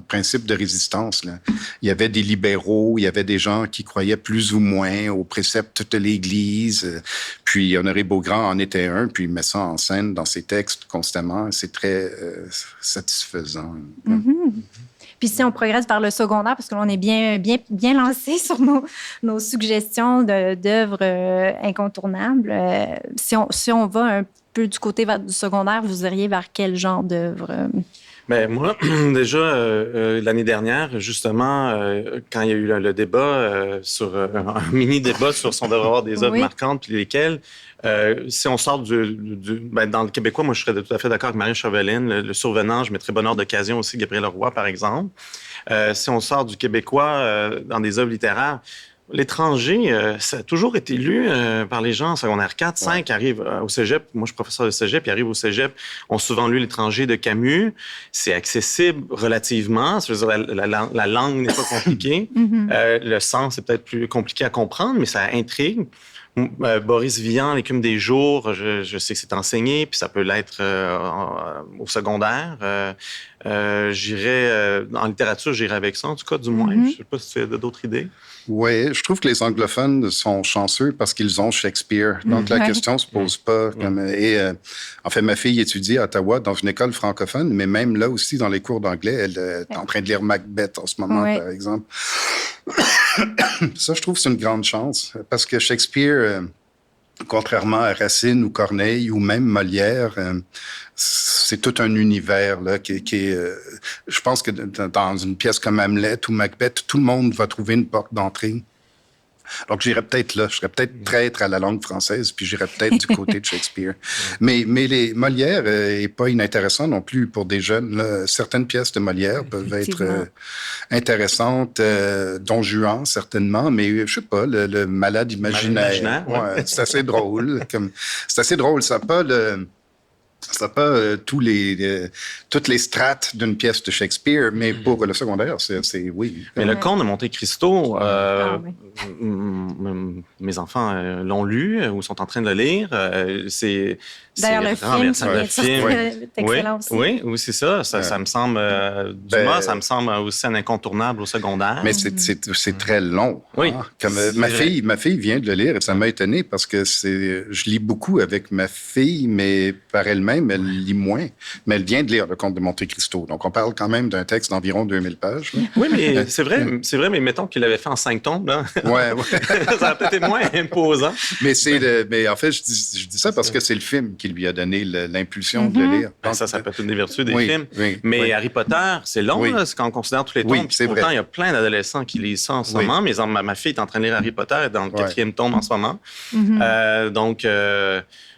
principe de résistance. Là. Il y avait des libéraux, il y avait des gens qui croyaient plus ou moins aux préceptes de l'Église. Puis Honoré Beaugrand en était un, puis il met ça en scène dans ses textes constamment. C'est très satisfaisant. Puis si on progresse vers le secondaire, parce que là, on est bien lancé sur nos suggestions d'œuvres incontournables, si on va un peu du côté du secondaire, vous iriez vers quel genre d'œuvre? Bien, moi, déjà, l'année dernière, justement, quand il y a eu le débat, un mini-débat sur si on devrait avoir des œuvres marquantes, puis lesquelles, si on sort dans le québécois, moi, je serais tout à fait d'accord avec Marie Chauveline. Le Survenant, je mettrais Bonheur d'occasion aussi, Gabriel Leroy, par exemple. Si on sort du québécois dans des œuvres littéraires, L'étranger, ça a toujours été lu par les gens en secondaire 4, 5 qui arrivent au cégep. Moi, je suis professeur de cégep, ils arrivent au cégep, ont souvent lu L'étranger de Camus. C'est accessible relativement. Je veux dire, la langue n'est pas compliquée. Le sens est peut-être plus compliqué à comprendre, mais ça intrigue. Boris Vian, L'écume des jours, je sais que c'est enseigné, puis ça peut l'être au secondaire. En littérature, j'irais avec ça, en tout cas, du moins. Je ne sais pas si tu as d'autres idées. Oui, je trouve que les anglophones sont chanceux parce qu'ils ont Shakespeare. Donc, la question ne se pose pas. En fait, ma fille étudie à Ottawa dans une école francophone, mais même là aussi, dans les cours d'anglais, elle est en train de lire Macbeth en ce moment, par exemple. Ça, je trouve que c'est une grande chance parce que Shakespeare, contrairement à Racine ou Corneille ou même Molière, c'est tout un univers là, qui est... je pense que dans une pièce comme Hamlet ou Macbeth, tout le monde va trouver une porte d'entrée. Donc, j'irais peut-être là. Je serais peut-être traître à la langue française, puis j'irais peut-être du côté de Shakespeare. Mais les Molière n'est pas inintéressant non plus pour des jeunes. Là. Certaines pièces de Molière peuvent être intéressantes. Don Juan, certainement. Mais je sais pas, le malade imaginaire. C'est assez drôle. C'est assez drôle. Ça n'a pas Ça n'a pas toutes les strates d'une pièce de Shakespeare, mais pour le secondaire, c'est oui. Mais le Comte de Monte Cristo, Oui. mes enfants l'ont lu ou sont en train de le lire. D'ailleurs, le film qui vient de sortir est excellent aussi. Oui, c'est ça. Ça me semble, Dumas, ça me semble aussi un incontournable au secondaire. Mais c'est très long. Oui. Hein? Comme, ma fille vient de le lire et ça m'a étonné parce que je lis beaucoup avec ma fille, mais par elle-même, elle lit moins. Mais elle vient de lire Le Comte de Monte Cristo. Donc, on parle quand même d'un texte d'environ 2000 pages. Là. Oui, mais c'est vrai, mais mettons qu'il l'avait fait en 5 tomes. Là. Ouais. Ça a peut-être été moins imposant. Mais en fait, je dis ça parce que c'est le film qui lui a donné l'impulsion de le lire. Donc, ça peut être une des vertus des films. Oui, mais Harry Potter, c'est long, là, quand on considère tous les tomes. Oui, c'est pourtant, vrai. il y a plein d'adolescents qui lisent ça en ce moment. Mais ma fille est en train de lire Harry Potter, elle est dans le 4e tome en ce moment. Donc,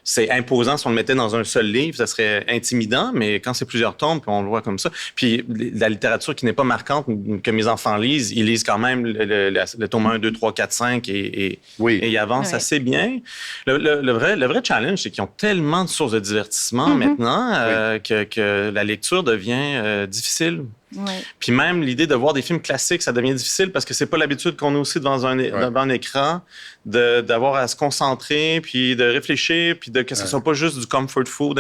c'est imposant si on le mettait dans un seul livre, ça serait intimidant, mais quand c'est plusieurs tomes, puis on le voit comme ça. Puis la littérature qui n'est pas marquante, que mes enfants lisent, ils lisent quand même le tome 1, 2, 3, 4, 5 et ils avancent assez bien. Le vrai challenge, c'est qu'ils ont tellement de sources de divertissement maintenant que la lecture devient difficile. Ouais. Puis même l'idée de voir des films classiques, ça devient difficile parce que c'est pas l'habitude qu'on a aussi devant un écran d'avoir à se concentrer, puis de réfléchir, puis que ce soit pas juste du comfort food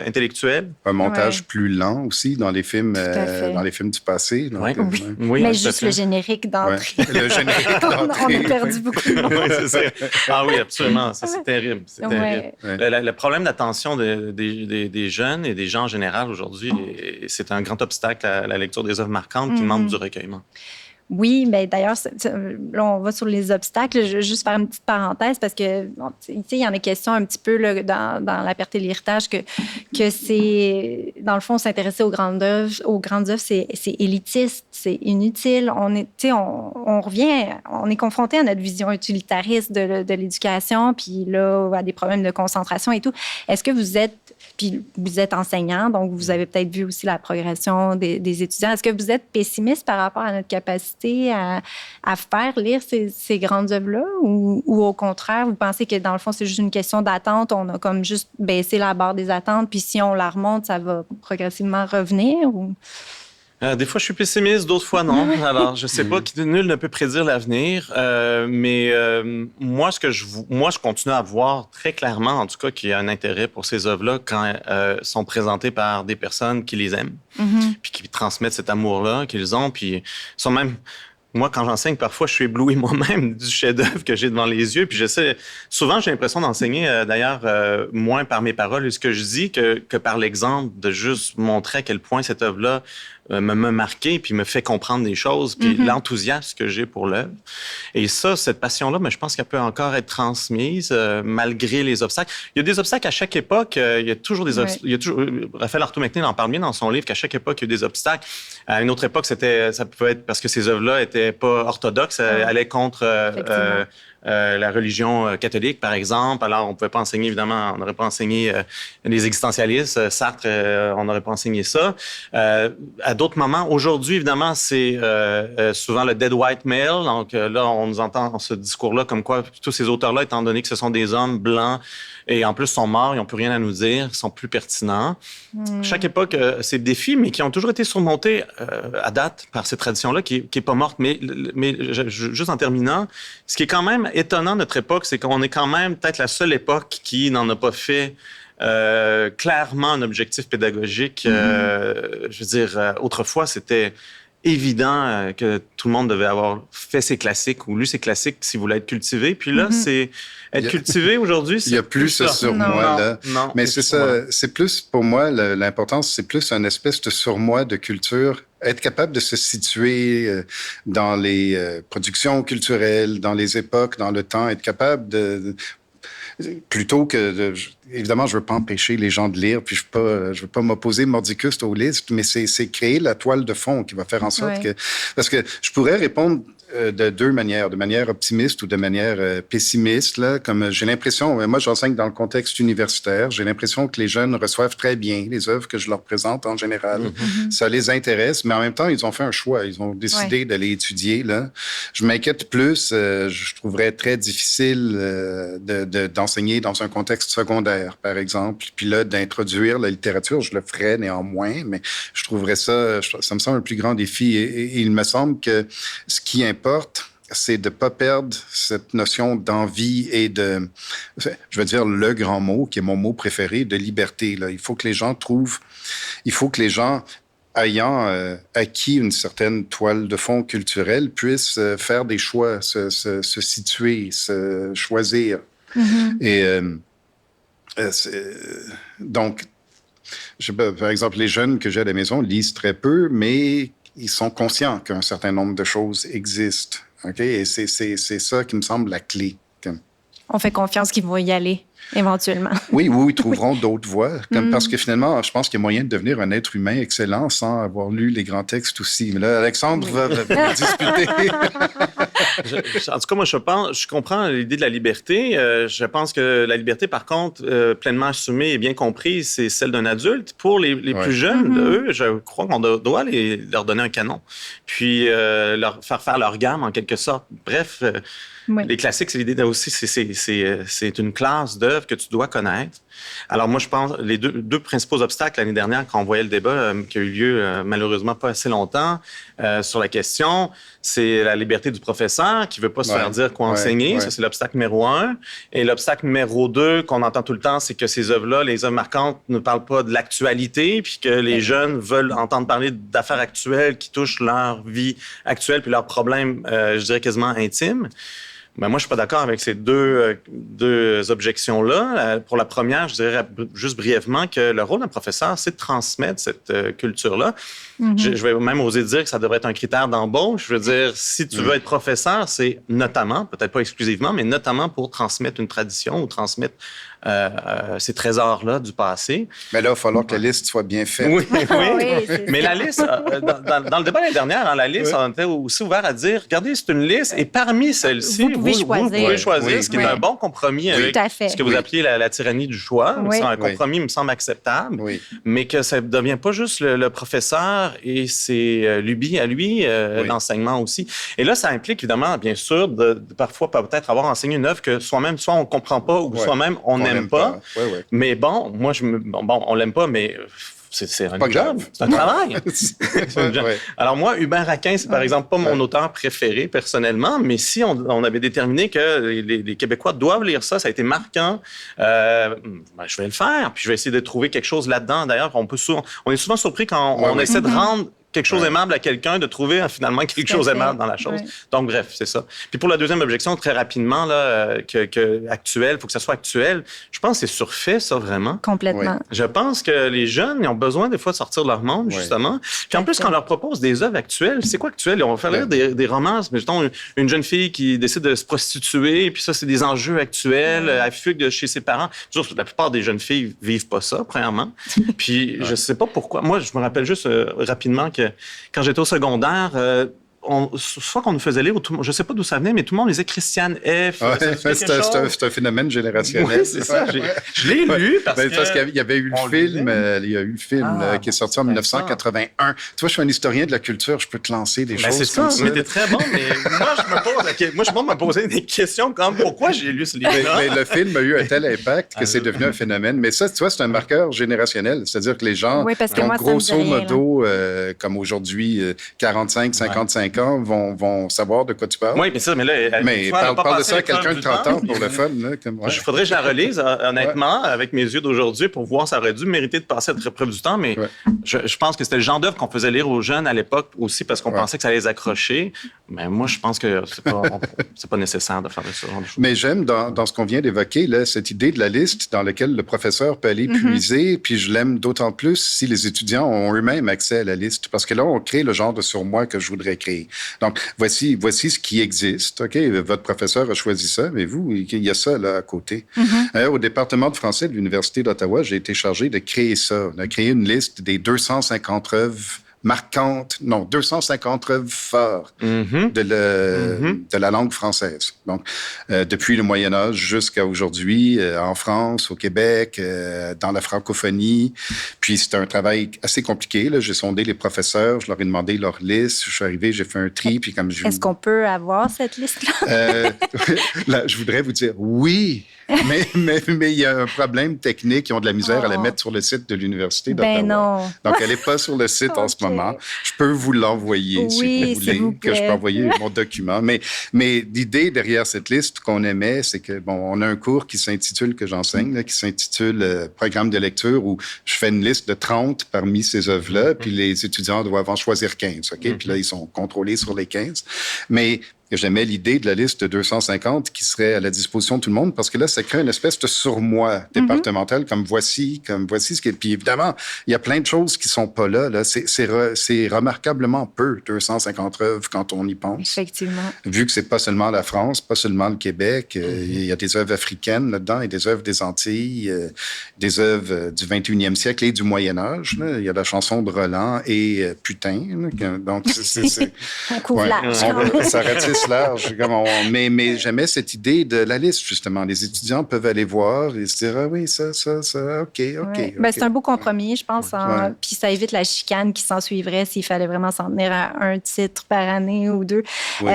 intellectuel. Un montage plus lent aussi dans les films du passé. Donc, oui, mais juste le générique d'entrée. Le générique d'entrée. On a perdu beaucoup de monde. Oui, c'est ça. Ah oui, absolument. Ça, c'est terrible. C'est terrible. Le problème d'attention des jeunes et des gens en général aujourd'hui, c'est un grand obstacle à la lecture des œuvres marquantes qui demandent du recueillement. Oui, mais d'ailleurs, là, on va sur les obstacles. Je vais juste faire une petite parenthèse parce que, il y en a question un petit peu là, dans La Perte et l'héritage que c'est, dans le fond, s'intéresser aux grandes œuvres, c'est élitiste, c'est inutile. On revient, on est confronté à notre vision utilitariste de l'éducation, puis là, à des problèmes de concentration et tout. Est-ce que vous êtes enseignant, donc vous avez peut-être vu aussi la progression des étudiants. Est-ce que vous êtes pessimiste par rapport à notre capacité à faire lire ces grandes œuvres-là ou au contraire, vous pensez que dans le fond, c'est juste une question d'attente, on a comme juste baissé la barre des attentes, puis si on la remonte, ça va progressivement revenir? Ou... Des fois, je suis pessimiste, d'autres fois, non. Alors, je sais pas, nul ne peut prédire l'avenir, mais moi, je continue à voir très clairement, en tout cas, qu'il y a un intérêt pour ces œuvres-là quand sont présentées par des personnes qui les aiment, puis qui transmettent cet amour-là qu'ils ont, puis sont même... Moi, quand j'enseigne, parfois, je suis ébloui moi-même du chef-d'œuvre que j'ai devant les yeux. Puis souvent, j'ai l'impression d'enseigner, d'ailleurs, moins par mes paroles et ce que je dis que par l'exemple, de juste montrer à quel point cette œuvre-là me marqué puis me fait comprendre des choses, puis l'enthousiasme que j'ai pour l'œuvre. Et ça, cette passion-là, mais je pense qu'elle peut encore être transmise malgré les obstacles. Il y a des obstacles à chaque époque. Il y a toujours des obstacles. Raphaël Arthaud McNeil en parle bien dans son livre qu'à chaque époque, il y a eu des obstacles. À une autre époque, ça pouvait être parce que ces œuvres-là étaient pas orthodoxes, allaient contre la religion catholique, par exemple. Alors, on pouvait pas enseigner, évidemment, on n'aurait pas enseigné les existentialistes. Sartre, on n'aurait pas enseigné ça. À d'autres moments, aujourd'hui, évidemment, c'est souvent le dead white male. Donc là, on nous entend ce discours-là comme quoi tous ces auteurs-là, étant donné que ce sont des hommes blancs et en plus sont morts, ils n'ont plus rien à nous dire, ils sont plus pertinents. Chaque époque, c'est des défis, mais qui ont toujours été surmontés à date par cette tradition-là qui est pas morte. Mais juste en terminant, ce qui est quand même étonnant de notre époque, c'est qu'on est quand même peut-être la seule époque qui n'en a pas fait clairement un objectif pédagogique. Je veux dire, autrefois, c'était évident que tout le monde devait avoir fait ses classiques ou lu ses classiques s'il voulait être cultivé. Puis là, c'est être cultivé aujourd'hui. Il n'y a plus ce surmoi là. Non, mais c'est ça. C'est plus, pour moi, l'importance, c'est plus un espèce de surmoi de culture. Être capable de se situer dans les productions culturelles, dans les époques, dans le temps, être capable de... Plutôt que... évidemment, je ne veux pas empêcher les gens de lire, puis je ne veux pas m'opposer mordicus aux listes, mais c'est créer la toile de fond qui va faire en sorte que... Parce que je pourrais répondre de deux manières, de manière optimiste ou de manière pessimiste. Là, comme j'ai l'impression, moi j'enseigne dans le contexte universitaire, j'ai l'impression que les jeunes reçoivent très bien les œuvres que je leur présente en général. Ça les intéresse, mais en même temps, ils ont fait un choix. Ils ont décidé d'aller étudier. Là. Je m'inquiète plus, je trouverais très difficile d'enseigner dans un contexte secondaire, par exemple. Puis là, d'introduire la littérature, je le ferais néanmoins, mais je trouverais ça me semble un plus grand défi. Et il me semble que ce qui importe, c'est de ne pas perdre cette notion d'envie et de, je veux dire le grand mot, qui est mon mot préféré, de liberté. Là. Il faut que les gens ayant acquis une certaine toile de fond culturelle, puissent faire des choix, se situer, se choisir. Et donc, par exemple, les jeunes que j'ai à la maison lisent très peu, mais ils sont conscients qu'un certain nombre de choses existent. Okay? Et c'est ça qui me semble la clé. On fait confiance qu'ils vont y aller éventuellement. Oui, ils trouveront d'autres voies. Parce que finalement, je pense qu'il y a moyen de devenir un être humain excellent sans avoir lu les grands textes aussi. Mais là, Alexandre va discuter. En tout cas, moi, je comprends l'idée de la liberté. Je pense que la liberté, par contre, pleinement assumée et bien comprise, c'est celle d'un adulte. Pour les plus jeunes, eux, je crois qu'on doit leur donner un canon, puis leur faire leur gamme, en quelque sorte. Bref... Les classiques, c'est l'idée aussi, c'est une classe d'œuvres que tu dois connaître. Alors moi, je pense, les deux principaux obstacles l'année dernière, quand on voyait le débat qui a eu lieu malheureusement pas assez longtemps sur la question, c'est la liberté du professeur qui veut pas se faire dire quoi enseigner. Ça, c'est l'obstacle numéro 1. Et l'obstacle numéro 2 qu'on entend tout le temps, c'est que ces œuvres-là, les œuvres marquantes, ne parlent pas de l'actualité, puis que les jeunes veulent entendre parler d'affaires actuelles qui touchent leur vie actuelle puis leurs problèmes, je dirais, quasiment intimes. Ben moi, je suis pas d'accord avec ces deux objections-là. Pour la première, je dirais juste brièvement que le rôle d'un professeur, c'est de transmettre cette culture-là. Je vais même oser dire que ça devrait être un critère d'embauche. Je veux dire, si tu veux être professeur, c'est notamment, peut-être pas exclusivement, mais notamment pour transmettre une tradition ou transmettre ces trésors-là du passé. Mais là, il va falloir que la liste soit bien faite. Oui. Mais la liste, dans le débat l'année dernière, la liste, on était aussi ouvert à dire, regardez, c'est une liste, et parmi celles-ci, vous pouvez choisir, ce qui est un bon compromis avec ce que vous appeliez la tyrannie du choix. C'est un compromis, me semble acceptable, mais que ça ne devient pas juste le professeur et ses lubies à lui, l'enseignement aussi. Et là, ça implique évidemment, bien sûr, de parfois peut-être avoir enseigné une œuvre que soi-même, soit on ne comprend pas ou soi-même on n'aime pas. Mais bon, moi, on l'aime pas, mais c'est un job, c'est un travail. Alors moi, Hubert Raquin, c'est par exemple pas mon auteur préféré personnellement, mais si on avait déterminé que les Québécois doivent lire ça, ça a été marquant, je vais le faire, puis je vais essayer de trouver quelque chose là-dedans. D'ailleurs, on est souvent surpris quand on essaie de rendre quelque chose aimable à quelqu'un, de trouver finalement quelque chose aimable dans la chose. Donc, bref, c'est ça. Puis pour la deuxième objection, très rapidement, là, actuel, il faut que ça soit actuel, je pense que c'est surfait, ça, vraiment. Complètement. Je pense que les jeunes, ils ont besoin des fois de sortir de leur monde, justement. Puis en plus, quand on leur propose des œuvres actuelles, c'est quoi actuel? On va faire lire des romances, mais mettons, une jeune fille qui décide de se prostituer, puis ça, c'est des enjeux actuels, elle fugue de chez ses parents. La plupart des jeunes filles vivent pas ça, premièrement. Puis je sais pas pourquoi. Moi, je me rappelle juste rapidement que quand j'étais au secondaire, soit qu'on nous faisait lire, je ne sais pas d'où ça venait, mais tout le monde lisait Christiane F. C'est un phénomène générationnel. Oui, c'est ça. Je l'ai lu parce qu'il y avait eu le film, il y a eu le film qui est sorti en 1981. Tu vois, je suis un historien de la culture, je peux te lancer des choses c'est comme ça. Mais t'es très bon, mais moi, je me posais des questions comme pourquoi j'ai lu ce livre-là. Mais le film a eu un tel impact que c'est devenu un phénomène. Mais ça, tu vois, c'est un marqueur générationnel. C'est-à-dire que les gens qui ont grosso modo, comme aujourd'hui, 45, 55 ans, vont savoir de quoi tu parles. Oui, mais là... Mais parle de ça à quelqu'un de 30 ans pour le fun. Il faudrait que je la relise, honnêtement, avec mes yeux d'aujourd'hui, pour voir ça aurait dû mériter de passer à cette épreuve du temps, mais je pense que c'était le genre d'œuvre qu'on faisait lire aux jeunes à l'époque aussi parce qu'on pensait que ça allait les accrocher. Mais moi, je pense que c'est pas nécessaire de faire ça. Mais j'aime, dans ce qu'on vient d'évoquer, là, cette idée de la liste dans laquelle le professeur peut aller puiser, puis je l'aime d'autant plus si les étudiants ont eux-mêmes accès à la liste, parce que là, on crée le genre de surmoi que je voudrais créer. Donc, voici ce qui existe. OK, votre professeur a choisi ça, mais vous, il y a ça là à côté. Au département de français de l'Université d'Ottawa, j'ai été chargé de créer ça. On a créé une liste des 250 œuvres marquantes, non, 250 œuvres fortes de la langue française. Donc, depuis le Moyen Âge jusqu'à aujourd'hui, en France, au Québec, dans la francophonie. Puis, c'est un travail assez compliqué. Là. J'ai sondé les professeurs, je leur ai demandé leur liste. Je suis arrivé, j'ai fait un tri. Puis comme Est-ce qu'on peut avoir cette liste-là? Là, je voudrais vous dire oui, mais il y a un problème technique. Ils ont de la misère à la mettre sur le site de l'Université d'Ottawa. Non. Donc, elle n'est pas sur le site en ce moment. Je peux vous l'envoyer si vous voulez, que je peux envoyer mon document. Mais l'idée derrière cette liste qu'on aimait, c'est que, bon, on a un cours qui s'intitule, que j'enseigne, là, qui s'intitule Programme de lecture, où je fais une liste de 30 parmi ces œuvres-là, puis les étudiants doivent en choisir 15, OK? Puis là, ils sont contrôlés sur les 15. Mais j'aimais l'idée de la liste de 250 qui serait à la disposition de tout le monde, parce que là, ça crée une espèce de surmoi départemental, comme voici ce qui est. Puis évidemment, il y a plein de choses qui sont pas là. C'est remarquablement peu, 250 œuvres, quand on y pense. Effectivement. Vu que c'est pas seulement la France, pas seulement le Québec, il y a des œuvres africaines là-dedans, et des œuvres des Antilles, des œuvres du 21e siècle et du Moyen Âge. Là. Il y a la chanson de Roland et Putain. Là. Donc, c'est on couvre large. Ça ratisse large. Mais j'aimais cette idée de la liste, justement. Les étudiants peuvent aller voir et se dire, ah oui, ça, OK. Ouais. Ben, c'est un beau compromis, je pense. Puis ça évite la chicane qui s'en suivrait s'il fallait vraiment s'en tenir à un titre par année ou deux. Oui.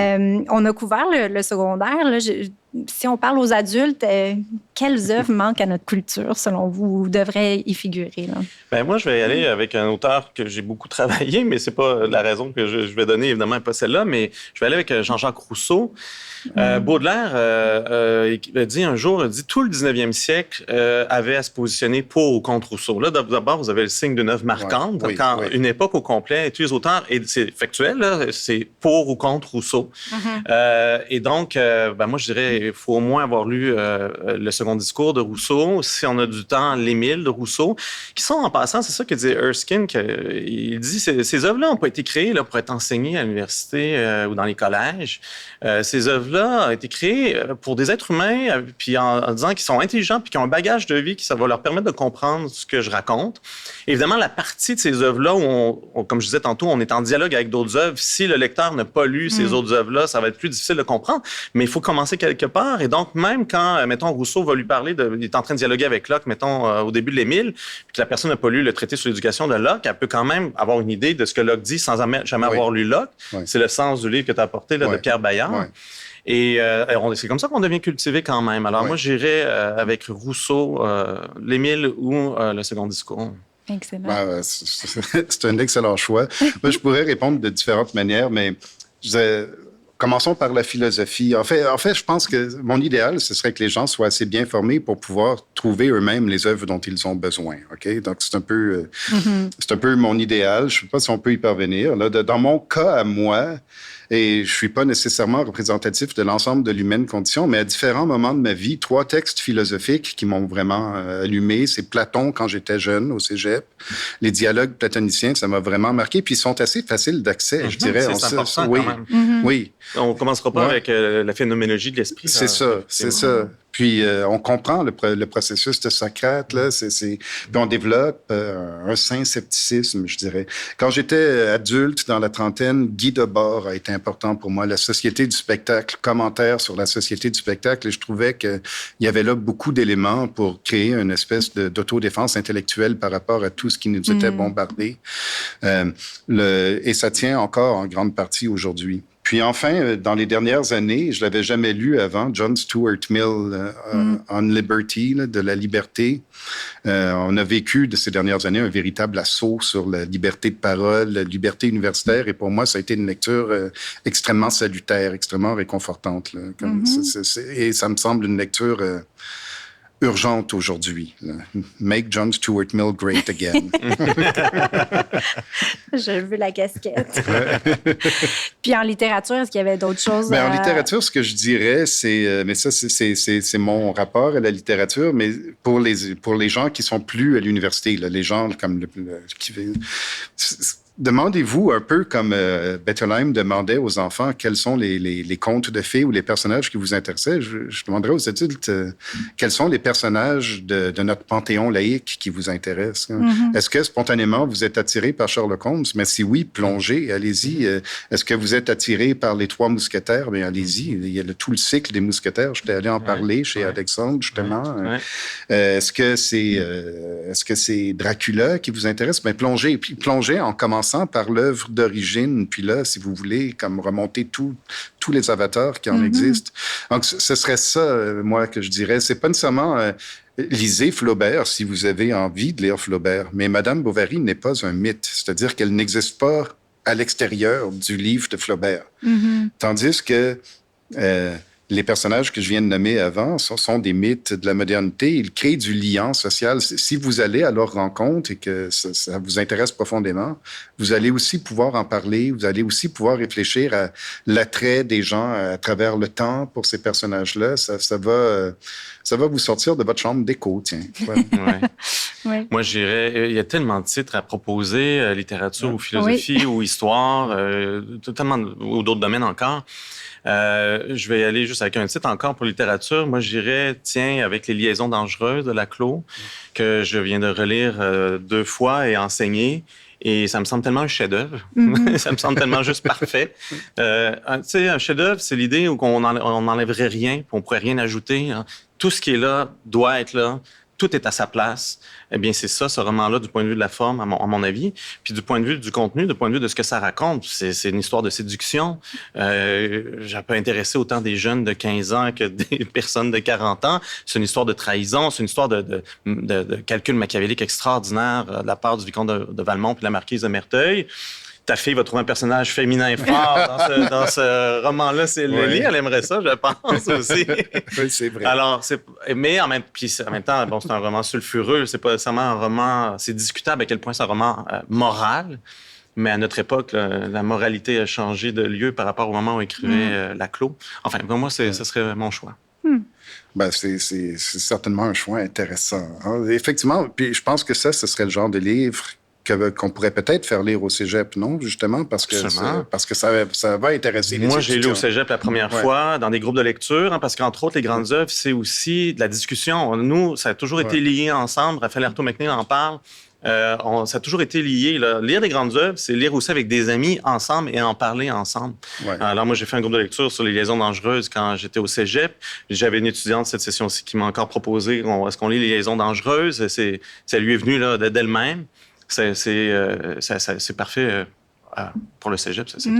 On a couvert le secondaire. Là, si on parle aux adultes, quelles œuvres manquent à notre culture, selon vous, ou devraient y figurer? Là? Ben moi, je vais y aller avec un auteur que j'ai beaucoup travaillé, mais c'est pas la raison que je vais donner, évidemment, pas celle-là, mais je vais aller avec Jean-Jacques Rousseau. Baudelaire a dit un jour, tout le 19e siècle avait à se positionner pour ou contre Rousseau. Là, d'abord, vous avez le signe d'une œuvre marquante, une époque au complet, et tous les auteurs, et c'est factuel, là, c'est pour ou contre Rousseau. Et donc, moi, je dirais, il faut au moins avoir lu le second discours de Rousseau, si on a du temps, l'Émile de Rousseau, qui sont, en passant, c'est ça que dit Erskine, il dit, ces œuvres-là n'ont pas été créées là, pour être enseignées à l'université ou dans les collèges. Ces œuvres-là ont été créées pour des êtres humains, puis en disant qu'ils sont intelligents, puis qu'ils ont un bagage de vie, qui ça va leur permettre de comprendre ce que je raconte. Évidemment, la partie de ces œuvres-là, où comme je disais tantôt, on est en dialogue avec d'autres œuvres. Si le lecteur n'a pas lu ces autres œuvres-là, ça va être plus difficile de comprendre. Mais il faut commencer quelque part. Et donc, même quand, mettons, Rousseau va lui parler, il est en train de dialoguer avec Locke, mettons, au début de l'Émile, puis que la personne n'a pas lu le traité sur l'éducation de Locke, elle peut quand même avoir une idée de ce que Locke dit sans jamais avoir lu Locke. C'est le sens du livre que tu as apporté là, de Pierre Bayard. Et c'est comme ça qu'on devient cultivé quand même. Alors moi, j'irais avec Rousseau, l'Émile ou le second discours. Excellent. C'est un excellent choix. Moi, je pourrais répondre de différentes manières, mais commençons par la philosophie. En fait, je pense que mon idéal, ce serait que les gens soient assez bien formés pour pouvoir trouver eux-mêmes les œuvres dont ils ont besoin. OK? Donc, c'est un peu mon idéal. Je ne sais pas si on peut y parvenir. Là, dans mon cas à moi, et je suis pas nécessairement représentatif de l'ensemble de l'humaine condition, mais à différents moments de ma vie, 3 textes philosophiques qui m'ont vraiment allumé. C'est Platon quand j'étais jeune au cégep. Les dialogues platoniciens, ça m'a vraiment marqué. Puis ils sont assez faciles d'accès, je dirais. C'est important quand même. Oui. On commencera pas avec la phénoménologie de l'esprit. C'est ça. Puis on comprend le processus de Socrate, là. Puis on développe un sain scepticisme, je dirais. Quand j'étais adulte, dans la trentaine, Guy Debord a été important pour moi. La société du spectacle, commentaire sur la société du spectacle. Et je trouvais qu'il y avait là beaucoup d'éléments pour créer une espèce d'autodéfense intellectuelle par rapport à tout ce qui nous était bombardé. Et ça tient encore en grande partie aujourd'hui. Puis enfin, dans les dernières années, je l'avais jamais lu avant, John Stuart Mill, On Liberty, là, de la liberté. On a vécu de ces dernières années un véritable assaut sur la liberté de parole, la liberté universitaire, et pour moi, ça a été une lecture extrêmement salutaire, extrêmement réconfortante. Là, et ça me semble une lecture urgente aujourd'hui. Make John Stuart Mill great again. Je veux la casquette. Puis en littérature, est-ce qu'il y avait d'autres choses? En littérature, ce que je dirais, mais ça, c'est mon rapport à la littérature, mais pour les gens qui sont plus à l'université, là, les gens comme demandez-vous un peu comme Bettelheim demandait aux enfants quels sont les contes de fées ou les personnages qui vous intéressaient. Je demanderais aux adultes quels sont les personnages de notre panthéon laïque qui vous intéressent. Est-ce que spontanément vous êtes attiré par Sherlock Holmes? Mais si oui, plongez, allez-y. Est-ce que vous êtes attiré par les Trois Mousquetaires? Bien, allez-y. Il y a tout le cycle des Mousquetaires. J'étais allé en parler chez Alexandre, justement. Est-ce que c'est Dracula qui vous intéresse? Bien, plongez. Puis plongez en commençant par l'œuvre d'origine, puis là, si vous voulez, comme remonter tous les avatars qui en existent. Donc, ce serait ça, moi, que je dirais. C'est pas nécessairement... lisez Flaubert si vous avez envie de lire Flaubert, mais Madame Bovary n'est pas un mythe, c'est-à-dire qu'elle n'existe pas à l'extérieur du livre de Flaubert. Tandis que... les personnages que je viens de nommer avant sont des mythes de la modernité. Ils créent du lien social. Si vous allez à leur rencontre et que ça vous intéresse profondément, vous allez aussi pouvoir en parler. Vous allez aussi pouvoir réfléchir à l'attrait des gens à travers le temps pour ces personnages-là. Ça va vous sortir de votre chambre d'écho, tiens. Ouais. Moi, je dirais, il y a tellement de titres à proposer, littérature ou philosophie ou histoire, totalement, ou d'autres domaines encore. Je vais y aller juste avec un titre encore pour littérature. Moi, je dirais, tiens, avec Les Liaisons dangereuses de Laclos, que je viens de relire 2 fois et enseigner. Et ça me semble tellement un chef-d'œuvre. Ça me semble tellement juste parfait. Tu sais, un chef-d'œuvre, c'est l'idée où on n'enlèverait rien, on ne pourrait rien ajouter. Hein. Tout ce qui est là doit être là. Tout est à sa place. Eh bien, c'est ça, ce roman-là, du point de vue de la forme, à mon avis. Puis du point de vue du contenu, du point de vue de ce que ça raconte, c'est une histoire de séduction. Ça peut intéresser autant des jeunes de 15 ans que des personnes de 40 ans. C'est une histoire de trahison, c'est une histoire de calcul machiavélique extraordinaire de la part du vicomte de Valmont puis de la marquise de Merteuil. Ta fille va trouver un personnage féminin fort dans ce roman-là. C'est Lélie, elle aimerait ça, je pense aussi. Oui, c'est vrai. Alors, mais en même temps, bon, c'est un roman sulfureux. C'est pas nécessairement un roman. C'est discutable à quel point c'est un roman moral. Mais à notre époque, la moralité a changé de lieu par rapport au moment où écrivait Laclos. Enfin, pour moi, ce serait mon choix. Ben, c'est certainement un choix intéressant. Hein? Effectivement, puis je pense que ce serait le genre de livre qu'on pourrait peut-être faire lire au cégep, non? Justement, parce que ça va intéresser les Moi, étudiants. j'ai lu au cégep la première fois dans des groupes de lecture, hein, parce qu'entre autres, les grandes œuvres, c'est aussi de la discussion. Nous, ça a toujours été lié ensemble. Raphaël Arthaud McNeil en parle. Ça a toujours été lié. Là. Lire des grandes œuvres, c'est lire aussi avec des amis ensemble et en parler ensemble. Alors, moi, j'ai fait un groupe de lecture sur les liaisons dangereuses quand j'étais au cégep. J'avais une étudiante cette session-ci qui m'a encore proposé est-ce qu'on lit les liaisons dangereuses? Ça lui est venu là, d'elle-même. C'est parfait pour le cégep, ça, c'est top.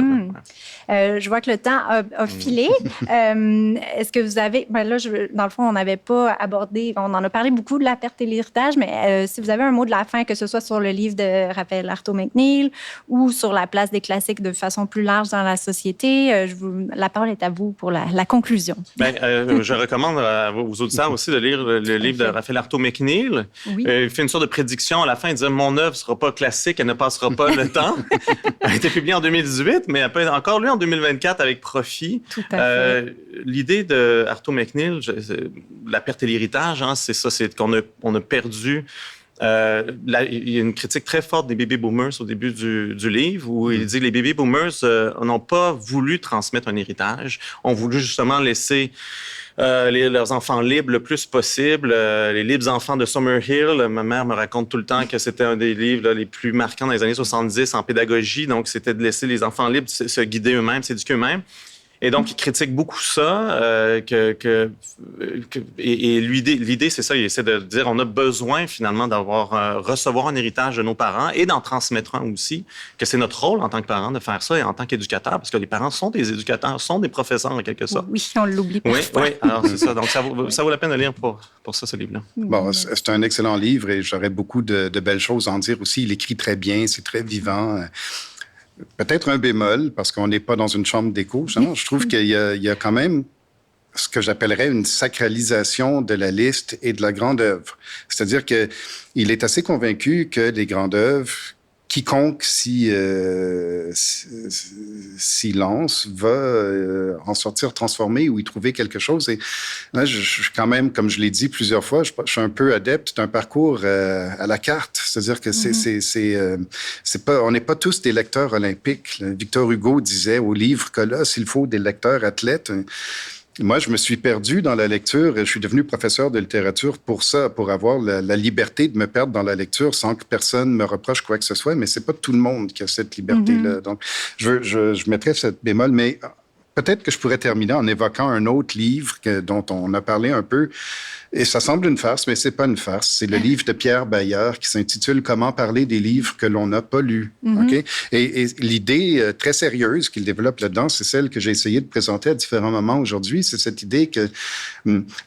Je vois que le temps a filé. Est-ce que vous avez... Ben là, dans le fond, on n'avait pas abordé... On en a parlé beaucoup de la perte et l'héritage, mais si vous avez un mot de la fin, que ce soit sur le livre de Raphaël Arthaud McNeil ou sur la place des classiques de façon plus large dans la société, la parole est à vous pour la conclusion. Je recommande aux auditeurs aussi de lire le livre de Raphaël Arthaud McNeil. Il fait une sorte de prédiction à la fin. Il dit « Mon œuvre ne sera pas classique, elle ne passera pas le temps. » Elle a été publiée en 2018, mais elle peut être encore lue en 2024 avec profit. Tout à fait. L'idée de Arthaud McNeil, la perte et l'héritage, hein, c'est ça, c'est qu'on a perdu... il y a une critique très forte des baby boomers au début du livre où il dit que les baby boomers n'ont pas voulu transmettre un héritage, ont voulu justement laisser leurs enfants libres le plus possible. Les libres enfants de Summerhill, ma mère me raconte tout le temps que c'était un des livres les plus marquants dans les années 70 en pédagogie, donc c'était de laisser les enfants libres se guider eux-mêmes, s'éduquer eux-mêmes. Et donc, il critique beaucoup ça. Et l'idée, c'est ça, il essaie de dire on a besoin finalement recevoir un héritage de nos parents et d'en transmettre un aussi, que c'est notre rôle en tant que parents de faire ça et en tant qu'éducateurs, parce que les parents sont des éducateurs, sont des professeurs en quelque sorte. Oui, on l'oublie parfois. Oui, alors c'est ça. Donc, ça vaut la peine de lire pour ça, ce livre-là. Bon, c'est un excellent livre et j'aurais beaucoup de belles choses à en dire aussi. Il écrit très bien, c'est très vivant. Peut-être un bémol, parce qu'on n'est pas dans une chambre d'écho. Je trouve qu'il y a quand même ce que j'appellerais une sacralisation de la liste et de la grande œuvre. C'est-à-dire qu'il est assez convaincu que les grandes œuvres quiconque s'y lance va en sortir transformé ou y trouver quelque chose. Et là, je quand même, comme je l'ai dit plusieurs fois, je suis un peu adepte d'un parcours à la carte. C'est-à-dire que c'est pas, on n'est pas tous des lecteurs olympiques. Victor Hugo disait au livre Colosse, il faut des lecteurs athlètes. Moi, je me suis perdu dans la lecture. Je suis devenu professeur de littérature pour ça, pour avoir la liberté de me perdre dans la lecture sans que personne me reproche quoi que ce soit. Mais c'est pas tout le monde qui a cette liberté-là. Donc, je mettrais cette bémol, mais peut-être que je pourrais terminer en évoquant un autre livre dont on a parlé un peu. Et ça semble une farce, mais c'est pas une farce. C'est le livre de Pierre Bayard qui s'intitule « Comment parler des livres que l'on n'a pas lus ». Okay? Et l'idée très sérieuse qu'il développe là-dedans, c'est celle que j'ai essayé de présenter à différents moments aujourd'hui. C'est cette idée que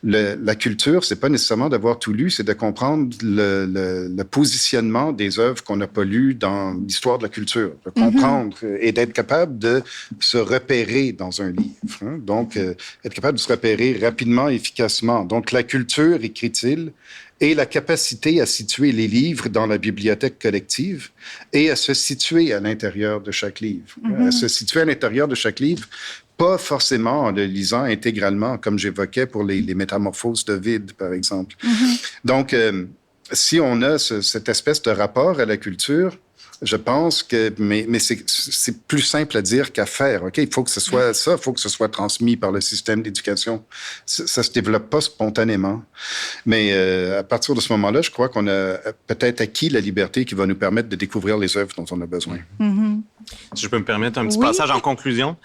la culture, c'est pas nécessairement d'avoir tout lu, c'est de comprendre le positionnement des œuvres qu'on n'a pas lues dans l'histoire de la culture. De comprendre et d'être capable de se repérer dans un livre. Hein? Donc, être capable de se repérer rapidement, efficacement. Donc, la culture, écrit-il, et la capacité à situer les livres dans la bibliothèque collective et à se situer à l'intérieur de chaque livre. À se situer à l'intérieur de chaque livre, pas forcément en le lisant intégralement, comme j'évoquais pour les Métamorphoses d'Ovide, par exemple. Donc, si on a cette espèce de rapport à la culture, je pense que, mais c'est plus simple à dire qu'à faire. Ok, il faut que ce soit ça, il faut que ce soit transmis par le système d'éducation. Ça se développe pas spontanément. Mais à partir de ce moment-là, je crois qu'on a peut-être acquis la liberté qui va nous permettre de découvrir les œuvres dont on a besoin. Si je peux me permettre un petit passage en conclusion,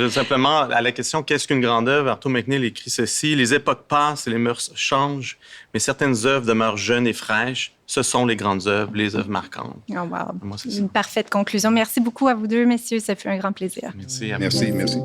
simplement à la question « Qu'est-ce qu'une grande œuvre ?» Arthur McNeill écrit ceci: « Les époques passent et les mœurs changent, mais certaines œuvres demeurent jeunes et fraîches. Ce sont les grandes œuvres, les œuvres marquantes. » Oh, wow. Moi, c'est ça. Une parfaite conclusion. Merci beaucoup à vous deux, messieurs. Ça fait un grand plaisir. Merci. Merci.